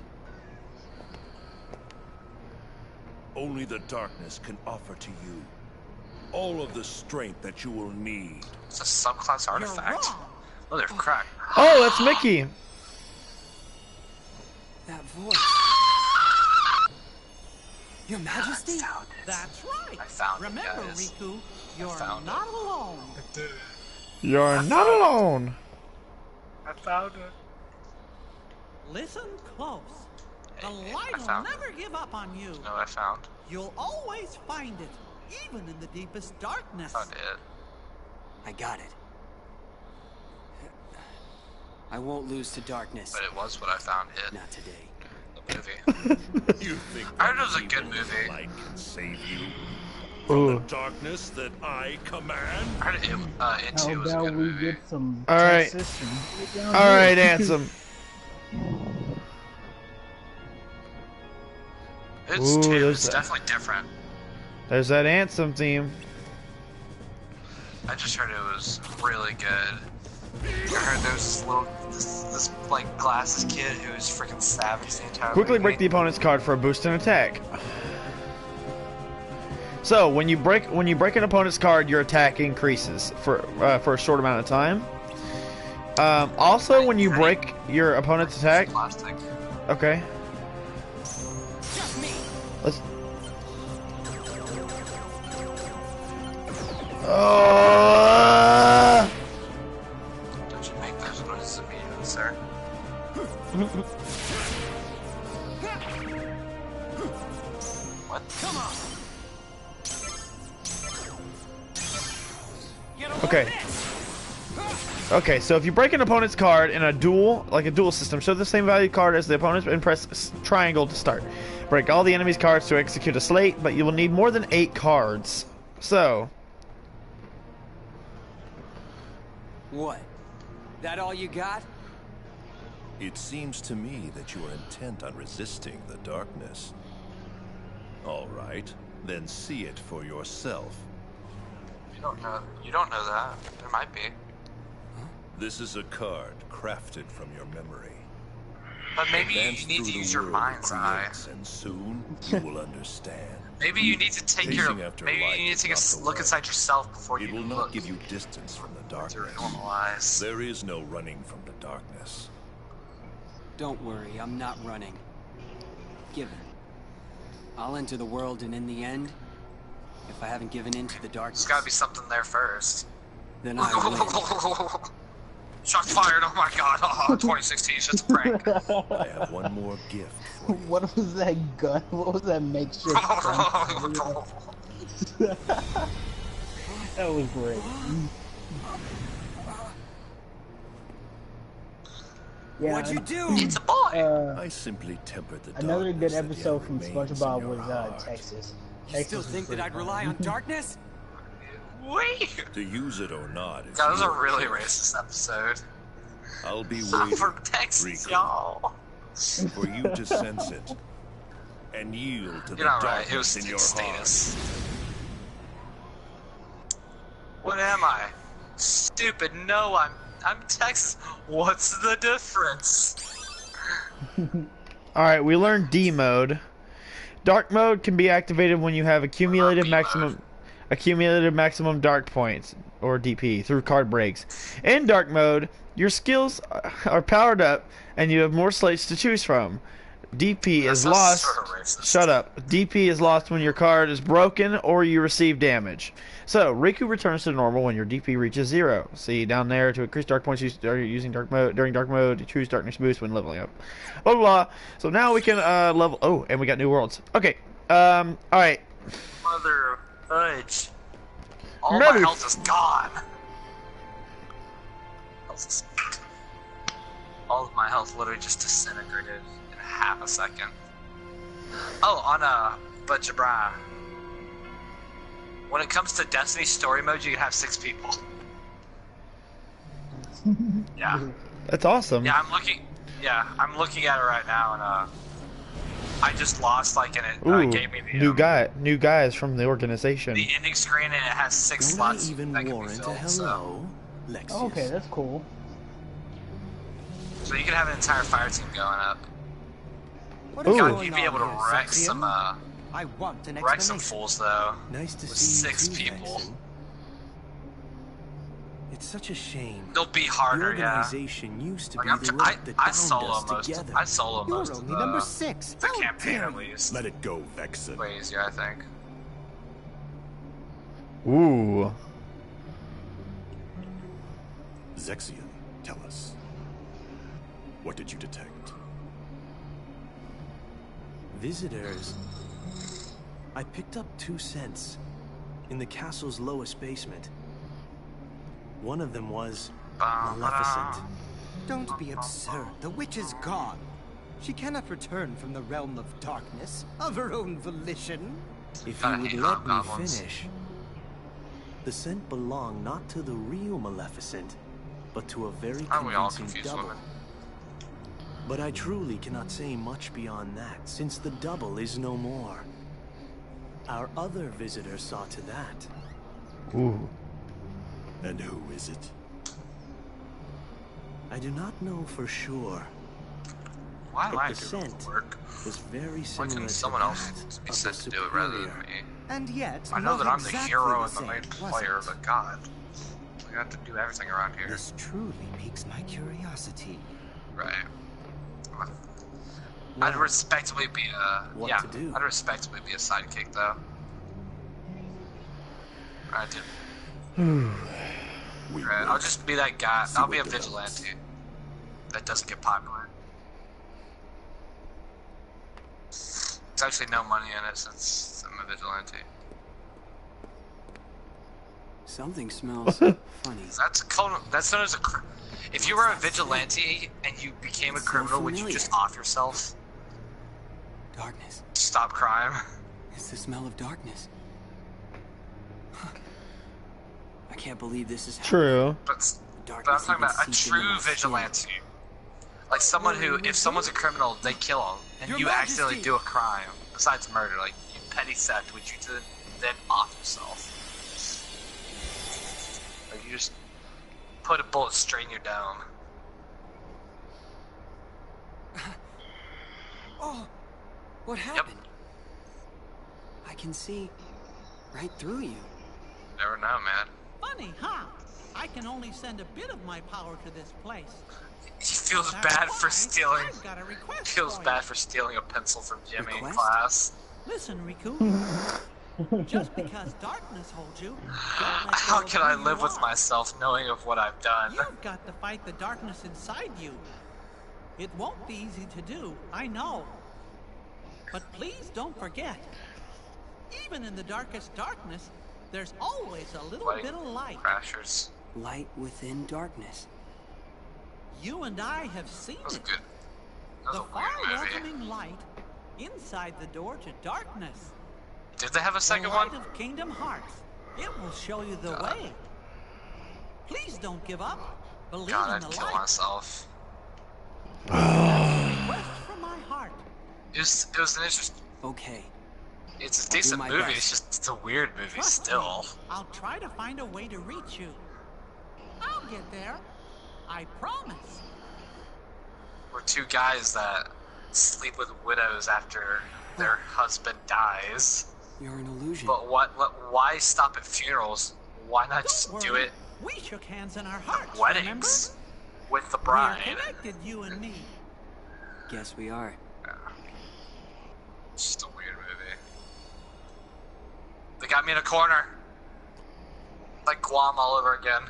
Only the darkness can offer to you all of the strength that you will need. It's a subclass artifact. Mother of crack. Oh, that's Mickey. That voice. Your Majesty? I found it. That's right. I found Remember, it, guys. Riku, you're found not alone. You're not alone. I found it. Listen close. The Hey, light I will found never give up on you. No, I found. You'll always find it, even in the deepest darkness. Found it. I got it. I won't lose to darkness. But it was what I found it. Not today. The movie. You think I heard it was a that good evil movie. light can save you from Ooh. the darkness that I command? I heard it, Into How was a about good we movie. get some All right. Texas and get down All here? right, Ansem. It's Ooh, too. there's It's that. definitely different. There's that Ansem theme. I just heard it was really good. I heard there was this like glasses kid who was freaking savage the entire Quickly movie. break the opponent's card for a boost in attack. So when you break an opponent's card, your attack increases for a short amount of time. Also, when you break your opponent's attack, Plastic. okay. Just me. Let's. Oh! Don't you make those noises immediately, sir? What? Come on. Get over Okay. this. Okay, so if you break an opponent's card in a duel, like a duel system, show the same value card as the opponent's and press triangle to start. Break all the enemy's cards to execute a slate, but you will need more than 8 cards. So, What? That all you got? It seems to me that you are intent on resisting the darkness. All right, then see it for yourself. You don't know. You don't know that. There might be. This is a card crafted from your memory. But maybe Advance you need through to the use your world mind's it eye. creates, and soon you will understand. Maybe you need to take Chasing your. after Maybe light you need is to take not a the look way. inside yourself before It you will look not give you distance from the to your darkness. normal eyes. There is no running from the darkness. Don't worry, I'm not running. Given. I'll enter the world, and in the end, if I haven't given in to the darkness, There's gotta be something there first. then I win. Shots fired! Oh my god! Oh, 2016 is just a prank. I have one more gift for you. What was that gun? What was that makeshift gun? That was great. Yeah, What'd you do? It's a boy. I simply tempered the another good darkness that yet episode from remains in SpongeBob your was heart. Texas. You Texas still was think that pretty I'd fun. rely on darkness? Wait. To use it or not is That was a your really choice. racist episode. I'll be I'm waiting, from Texas, Riku, y'all. for you to sense it and yield to the You're not right. It darkness was in your status. What am I? Stupid. No, I'm Texas. What's the difference? alright, we learned D mode. Dark mode can be activated when you have accumulated B mode? maximum dark points, or DP, through card breaks. In dark mode, your skills are powered up and you have more slates to choose from. DP is That sounds lost. sorta racist. Shut up. DP is lost when your card is broken or you receive damage. So, Riku returns to normal when your DP reaches 0. See down there, to increase dark points using dark mode. During dark mode, choose darkness boost when leveling up. Blah blah blah. So now we can level. Oh, and we got new worlds. Okay. All right. Mother fudge. All Mother- my health is gone. All of my health literally just disintegrated in half a second. Oh, but Jabra. When it comes to Destiny story mode, you can have 6 people. Yeah. That's awesome. Yeah, I'm looking at it right now, and I just lost like in it. Ooh, Gave me the new guys from the organization. the ending screen, and it has 6 Don't slots I even that can be warrant a filled. hello, Lexius? Oh, okay, that's cool. So you can have an entire fire team going up. What is Ooh. going You'd be able to on here, wreck Sexium? some I want an wreck some explanation. fools though. Nice to With see you 6 too, people. Vexen. It's such a shame. They'll be The harder, yeah. organization used to Like be the rock that I bound solo us most. together. I solo You're most of only the, number 6. the How campaign dare at you. least. Let it go, Vexen. Way easier, I think. Ooh. Zexion, tell us. What did you detect? Visitors. I picked up 2 scents in the castle's lowest basement. One of them was Maleficent. Don't be absurd. The witch is gone. She cannot return from the realm of darkness of her own volition. If I you would hate let me hobgoblins. finish. The scent belonged not to the real Maleficent, but to a very Aren't we all convincing confused double. women? But I truly cannot say much beyond that, since the double is no more. Our other visitor saw to that. Ooh. And who is it? I do not know for sure, Why am but I the doing scent the work? was very Why similar couldn't to someone that else be of sent the to do it rather than superior. me? And yet, I know not that I'm the exactly hero and the same, main was player, it? but God, we have to do everything around here. This truly piques my curiosity. Right. I'd respectably be a What to do? I'd respectably be a sidekick though. Alright, dude. We Right, will. I'll just be that guy. See I'll what be a develops. vigilante that doesn't get popular. There's actually no money in it since I'm a vigilante. Something smells funny. That's known as a. If you were a vigilante and you became a It's so criminal, would you familiar. just off yourself? Darkness. Stop crime? It's the smell of darkness. I can't believe this is happening. True. But I'm Darkness talking about a even seeped into true my skin. vigilante. Like someone who, if someone's a criminal, they kill them, and Your you accidentally Majesty. do a crime, besides murder, like you petty theft, which you then off yourself. Like you just put a bullet straight in your dome. Oh, what happened? I can see right through you. Never know, man. Funny, huh? I can only send a bit of my power to this place. He feels That's bad for why stealing. I've got a request Feels for bad you. for stealing a pencil from Jimmy in Request? class. Listen, Riku. Just because darkness holds you, don't let How go of can I who live you with are. myself knowing of what I've done? You've got to fight the darkness inside you. It won't be easy to do, I know. But please don't forget, even in the darkest darkness, there's always a little Like bit of light. Crashers. Light within darkness. You and I have seen That was it. good. That was The a far weird movie. welcoming light inside the door to darkness. Did they have a The second light one? of Kingdom Hearts. It will show you the God. way. Please don't give up. Believe God, in I'd the kill light. myself. Request from my heart. It was an interesting. Okay. It's a I'll do decent my movie. best. It's just it's a weird movie Trust still. me, I'll try to find a way to reach you. I'll get there. I promise. We're two guys that sleep with widows after their husband dies. You're an illusion. But why stop at funerals? Why not just Don't do worry. it We shook hands in our hearts. weddings with the Remember? bride? We're connected, you and me. Guess we are. It's just a weird movie. They got me in a corner. Like Guam all over again.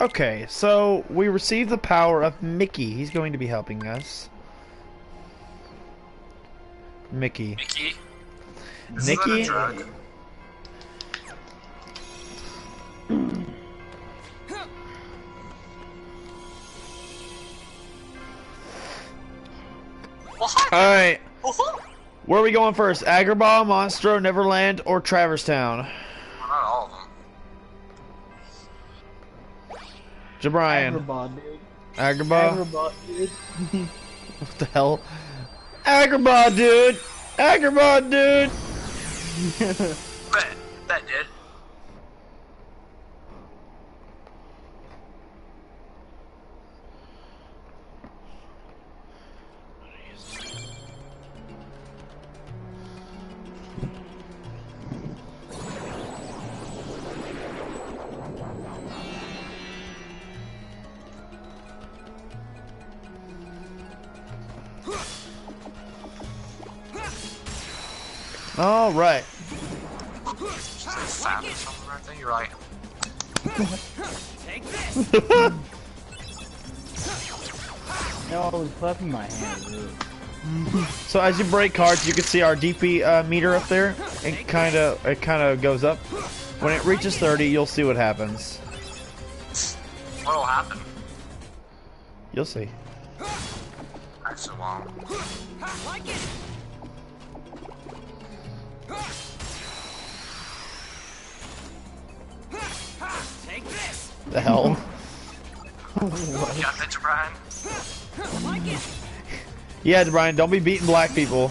Okay, so we received the power of Mickey. He's going to be helping us. Mickey. Mickey? Is that a Mickey? drug? What? Alright. Where are we going first? Agrabah, Monstro, Neverland, or Traverse Town? Well, not all of them. Jabrian. Agrabah, dude. Agrabah? Agrabah, dude. What the hell? Agrabah, dude! Agrabah, dude! That did. All right. Fat or something right there. You're right. Take this. No, I was clapping my hand, dude. So as you break cards, you can see our DP meter up there. It kind of goes up. When it reaches 30, you'll see what happens. What'll happen? You'll see. Actually, won't. Like it. Take this. The hell? You got that, Brian? Like it. Yeah, Brian, don't be beating black people.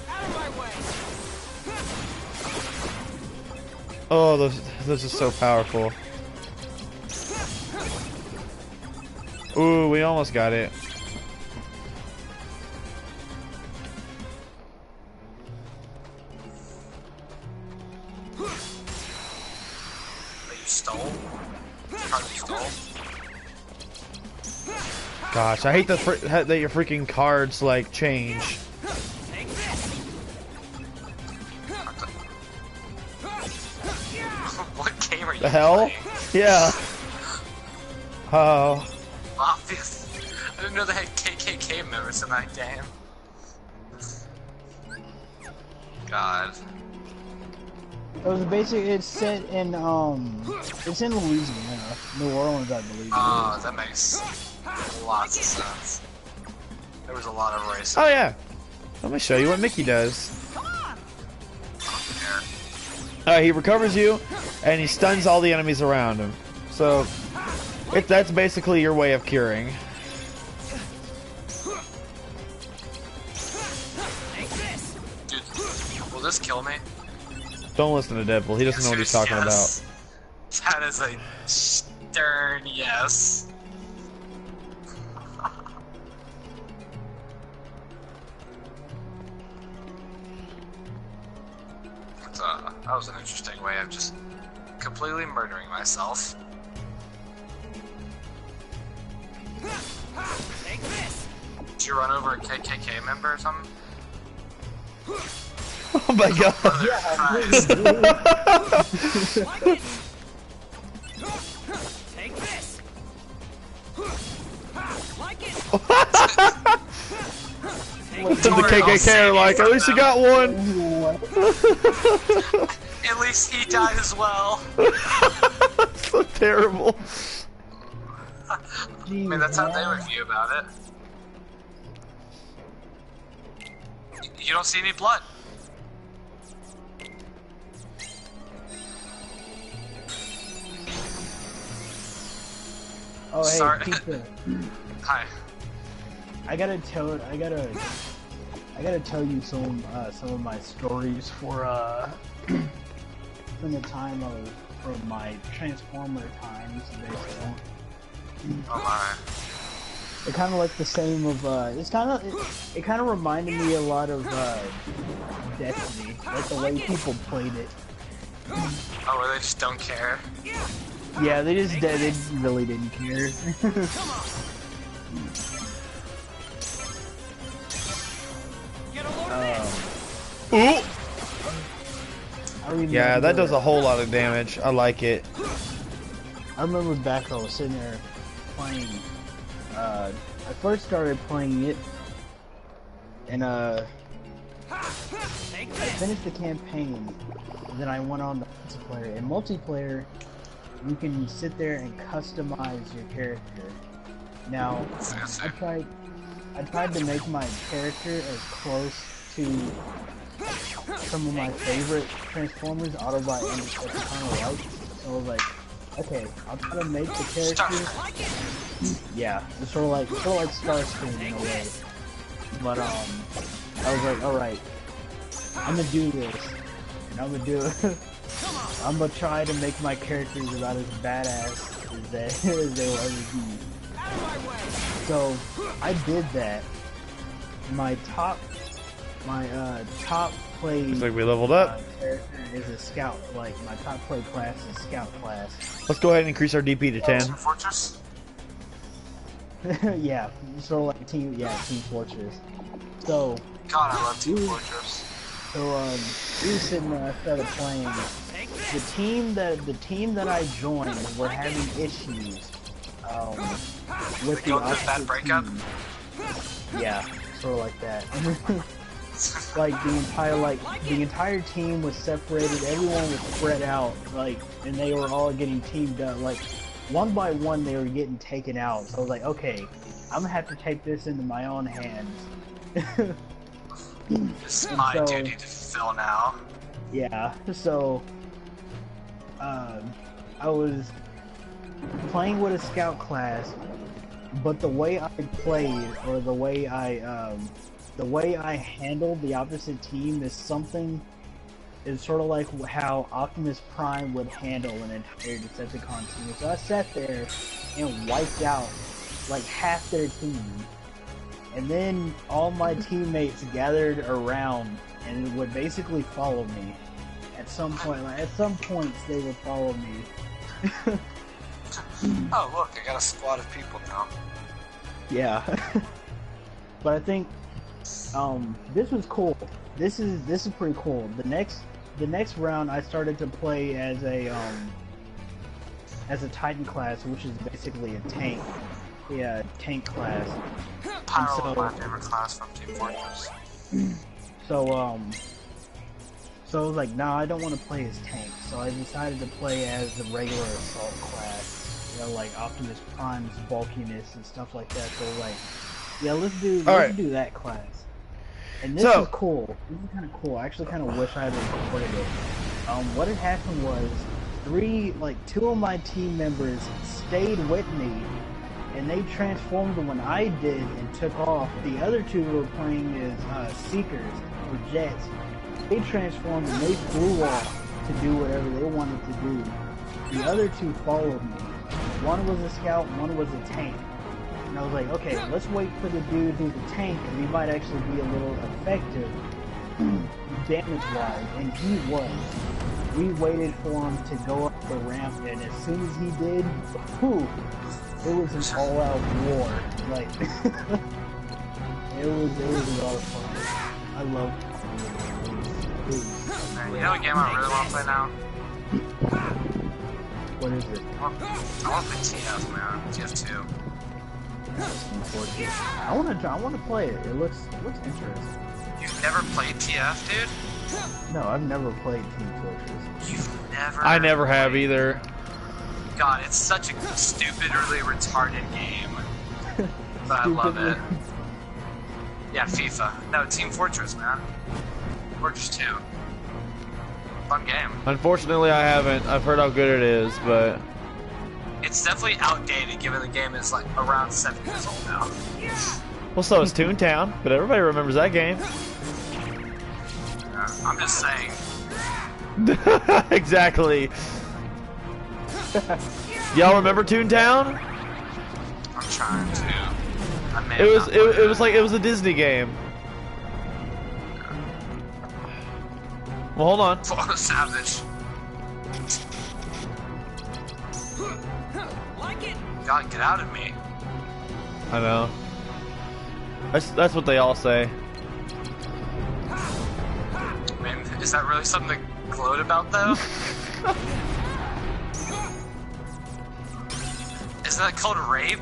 Out of my way. Oh, those are so powerful. Ooh, we almost got it. That you stole? Card you stole? Gosh, I hate that your freaking cards like change. Take this. What game are you The hell? playing? Yeah. Oh. Obvious. I didn't know they had KKK members in that game. God. It was it's set in it's in Louisiana, New Orleans, I believe. Oh, that makes lots of sense. There was a lot of racism. Oh yeah. Let me show you what Mickey does. He recovers you, and he stuns all the enemies around him. So, that's basically your way of curing. Dude, will this kill me? Don't listen to Deadpool. He doesn't know what he's talking Yes. That is a stern yes. That was an interesting way of just completely murdering myself. Take this. Did you run over a KKK member or something? about. Oh my god. Christ. Like it. Take this. Like it. The KKK are like, at least you got one. At least he died as well. So terrible. I mean, that's how they review about it. You don't see any blood. Oh, hey, Sorry. Pizza. Hi. I gotta tell you some of my stories from the time from my Transformer times, basically. Oh my. It kind of like the same of it kind of reminded me a lot of Destiny, like the way people played it. Oh, where they just don't care. Yeah, they really didn't care. Ooh. I Yeah, that does a whole lot of damage. I like it. I remember back I was sitting there playing. I first started playing it, and I finished the campaign, and then I went on to multiplayer. In multiplayer, you can sit there and customize your character. Now, I tried to make my character as close to some of my favorite Transformers, Autobot and Decepticon alike. So I was like, okay, I'll try to make the character. Yeah, it's sort of like Starscream in a way. But I was like, all right, I'm gonna do this, and I'm gonna do it. I'm gonna try to make my characters about as badass as they will ever be. So I did that. My top played. Looks like we leveled up. Character is a scout. Like my top play class is scout class. Let's go ahead and increase our DP to 10. Fortress? Yeah, sort of like Team Fortress. So. God, I love Team Fortress. So we were sitting there, I started playing. The team that I joined were having issues with the opposite team. Yeah, sort of like that. Like the entire team was separated. Everyone was spread out. Like, and they were all getting teamed up. Like, one by one, they were getting taken out. So I was like, okay, I'm gonna have to take this into my own hands. It's my duty to fill now. Yeah, so I was playing with a scout class, but the way I played, or the way I handled the opposite team is sort of like how Optimus Prime would handle an entire Decepticon team. So I sat there and wiped out like half their team. And then all my teammates gathered around and would basically follow me. At some point, at some points, they would follow me. Oh look, I got a squad of people now. Yeah. But I think this was cool. This is pretty cool. The next round, I started to play as a Titan class, which is basically a tank. Yeah, tank class. Pyro was my favorite class from Team Fortress. So I was like, nah, I don't want to play as tank. So I decided to play as the regular assault class. You know, like Optimus Prime's bulkiness and stuff like that. So like, yeah, let's do that class. And this is cool. This is kind of cool. I actually kind of wish I had recorded it. What had happened was two of my team members stayed with me. And they transformed when I did and took off. The other two were playing as Seekers or Jets. They transformed and they flew off to do whatever they wanted to do. The other two followed me. One was a scout, one was a tank. And I was like, okay, let's wait for the dude who's a tank, and he might actually be a little effective damage-wise. And he was. We waited for him to go up the ramp, and as soon as he did, whew, it was an all-out war. Like, it was a lot of fun. I love it. You know what game I really want to play now? What is it? I want to play TF, man. TF2. I want to play it. It looks interesting. You've never played TF, dude? No, I've never played Team Fortress. You've never? I never have either. God, it's such a stupid, really retarded game. But I love it. Yeah, FIFA. No, Team Fortress, man. Fortress 2. Fun game. Unfortunately, I haven't. I've heard how good it is, but It's definitely outdated, given the game is like around 7 years old now. well, so is Toontown. But everybody remembers that game. I'm just saying. Exactly. Y'all remember Toontown? I'm trying to. It was a Disney game. Well, hold on. Savage. God, get out of me. I know. That's what they all say. Man, is that really something to gloat about, though? Isn't that called rape?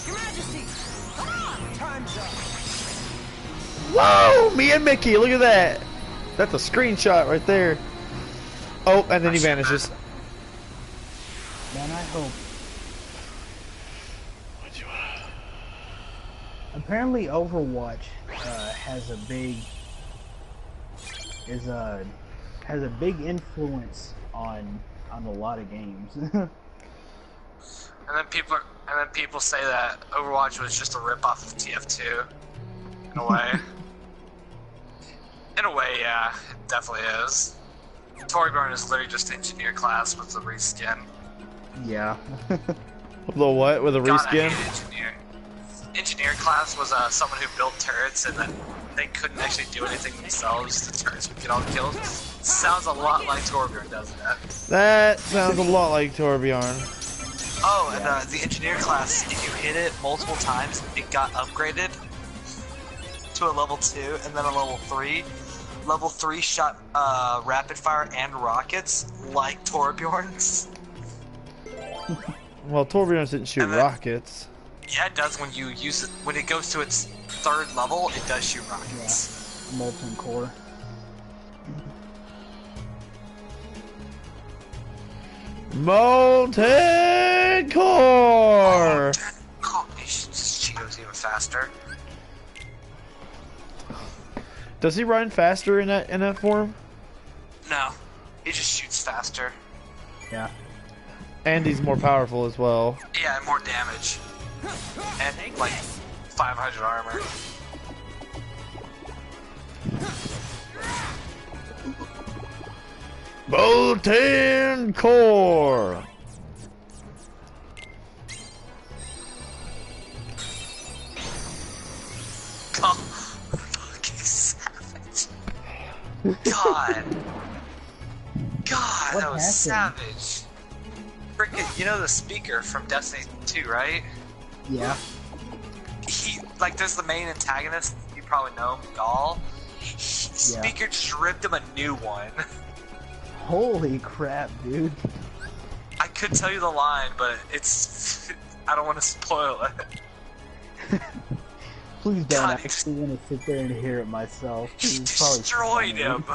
Your Majesty! Time's up! Whoa! Me and Mickey, look at that. That's a screenshot right there. Oh, and then he vanishes. Man, I hope. Apparently, Overwatch has a big influence on a lot of games. And then people say that Overwatch was just a ripoff of TF2. In a way. In a way, yeah, it definitely is. Torbjorn is literally just engineer class with a reskin. Yeah. The what? With a God, I reskin? hate engineer. Engineer class was someone who built turrets and then they couldn't actually do anything themselves. The turrets would get all the kills. Sounds a lot like Torbjorn, doesn't it? That sounds a lot like Torbjorn. Oh, and the engineer class, if you hit it multiple times, it got upgraded to a level 2 and then a level 3. Level 3 shot rapid fire and rockets like Torbjorn's. Well, Torbjorn didn't shoot rockets. Yeah, it does when you use it. When it goes to its 3rd level, it does shoot rockets. Yeah. Molten core. Molten core! Cheeto's even faster. Does he run faster in that form? No, he just shoots faster. Yeah. And he's more powerful as well. Yeah, and more damage. And like 500 armor. Molten core! Oh, fucking savage. God. God, that was savage. Freaking, you know the speaker from Destiny 2, right? Yeah. He, like, there's the main antagonist, you probably know him, Gaul. Speaker just ripped him a new one. Holy crap, dude. I could tell you the line, but it's... I don't want to spoil it. Please don't. I actually want to sit there and hear it myself. He destroyed him.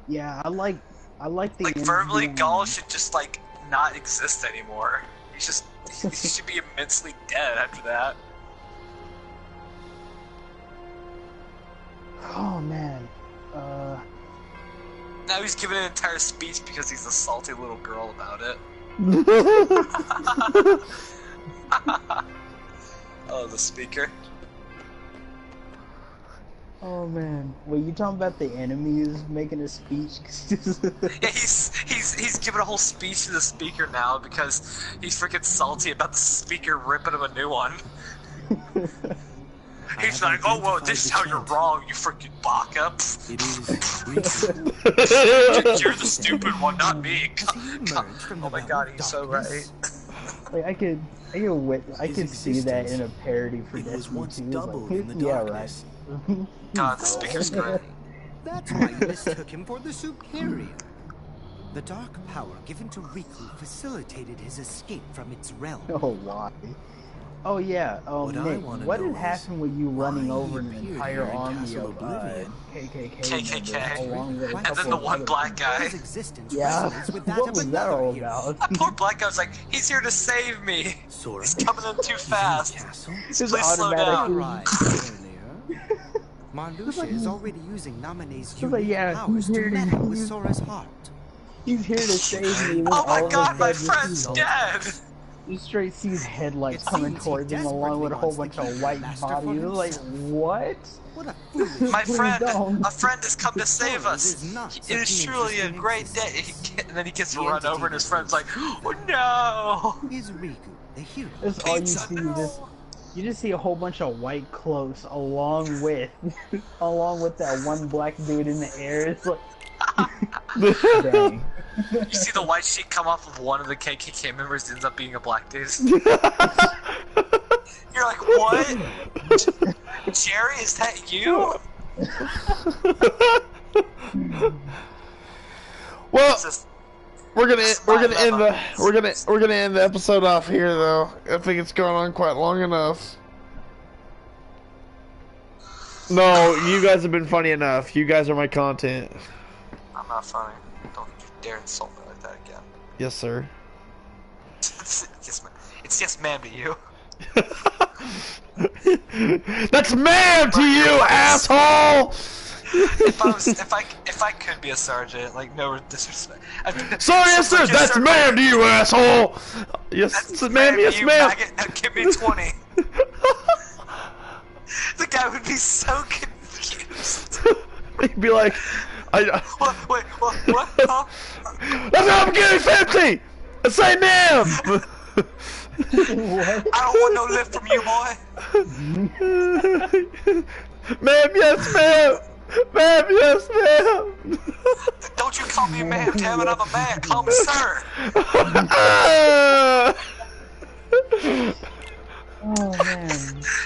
Yeah, I like the like verbally, Gaul should just like not exist anymore. He should be immensely dead after that. Oh man. Now he's giving an entire speech because he's a salty little girl about it. Oh, the speaker. Oh man, wait, you talking about the enemies making a speech? Yeah, he's giving a whole speech to the speaker now because he's freaking salty about the speaker ripping him a new one. He's like, oh well, this is how you're wrong, you freaking baka. It is You're the stupid one, not me. Oh my god, he's so right. Like I could see that in a parody for Destiny 2. Like, yeah, right. God, the speaker's great. That's why you mistook him for the superior. The dark power given to Riku facilitated his escape from its realm. Oh, why? Oh yeah, Nick, what had happened with you running over an entire army of KKK along with and then the one black guy. Yeah, what was that all about? That poor black guy was like, he's here to save me. He's coming in too fast. Please slow down. Marluxia is already using Naminé's powers to meddle with Sora's heart. He's here to save me. Oh my god, my friend's dead! You straight see his headlights coming towards him along with a whole bunch of white bodies. You're like, what? My friend, a friend has come to save us. It is truly a great day. And then he gets run over and his friend's like, oh no! Is Riku the hero? That's all you see. You just see a whole bunch of white cloaks along with that one black dude in the air. It's like, dang. You see the white sheet come off of one of the KKK members, ends up being a black dude. You're like, what? Jerry, is that you? Well, we're gonna end the episode off here though. I think it's gone on quite long enough. No, you guys have been funny enough. You guys are my content. I'm not funny. Don't you dare insult me like that again. Yes, sir. It's yes, ma'am to you. That's ma'am to you, asshole! If I could be a sergeant, like no disrespect. Sorry, yes, sir. That's ma'am to you, asshole. Yes, ma'am. Yes, ma'am. Give me 20. The guy would be so confused. He'd be like, What? Wait, what? Huh? That's how I'm getting 50! Say ma'am! I don't want no lift from you, boy. Ma'am, yes, ma'am! Ma'am, yes, ma'am! Don't you call me ma'am, damn it, I'm a man. Call me sir. Oh man.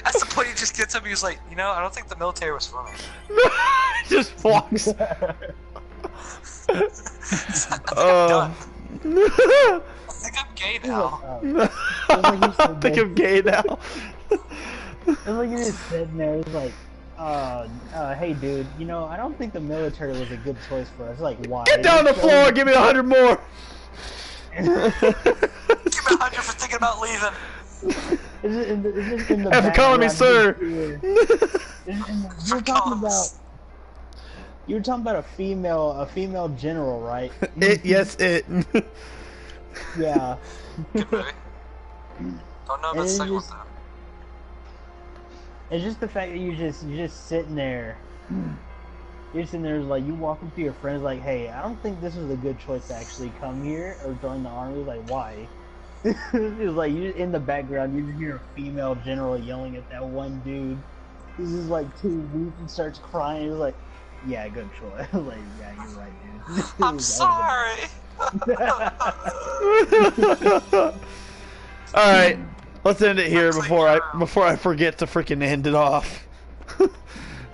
That's the point he just gets up. He was like, you know, I don't think the military was for me. He just walks. Done. I think I'm gay now. I think I'm gay now. It's like you're just sitting there, it's like, hey dude, you know, I don't think the military was a good choice for us. Like, why? Get down on the floor, give me 100 more! Give me 100 for thinking about leaving. It's just in the After calling me sir! You were talking about a female general, right? Yes, it. Yeah. Good movie. Don't know about the second one though. It's just the fact that you're just sitting there. You're sitting there like you walk up to your friends like, hey, I don't think this was a good choice to actually come here or join the army. Like, why? It was like you in the background you hear a female general yelling at that one dude. He's just like too weak and starts crying. He was like, yeah, good choice. Like, yeah, you're right, dude. I'm sorry. Alright, let's end it here before I forget to freaking end it off.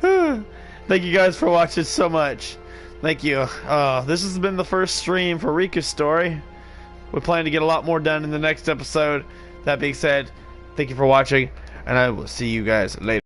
Thank you guys for watching so much. Thank you. This has been the first stream for RIKU'S story. We plan to get a lot more done in the next episode. That being said, thank you for watching, and I will see you guys later.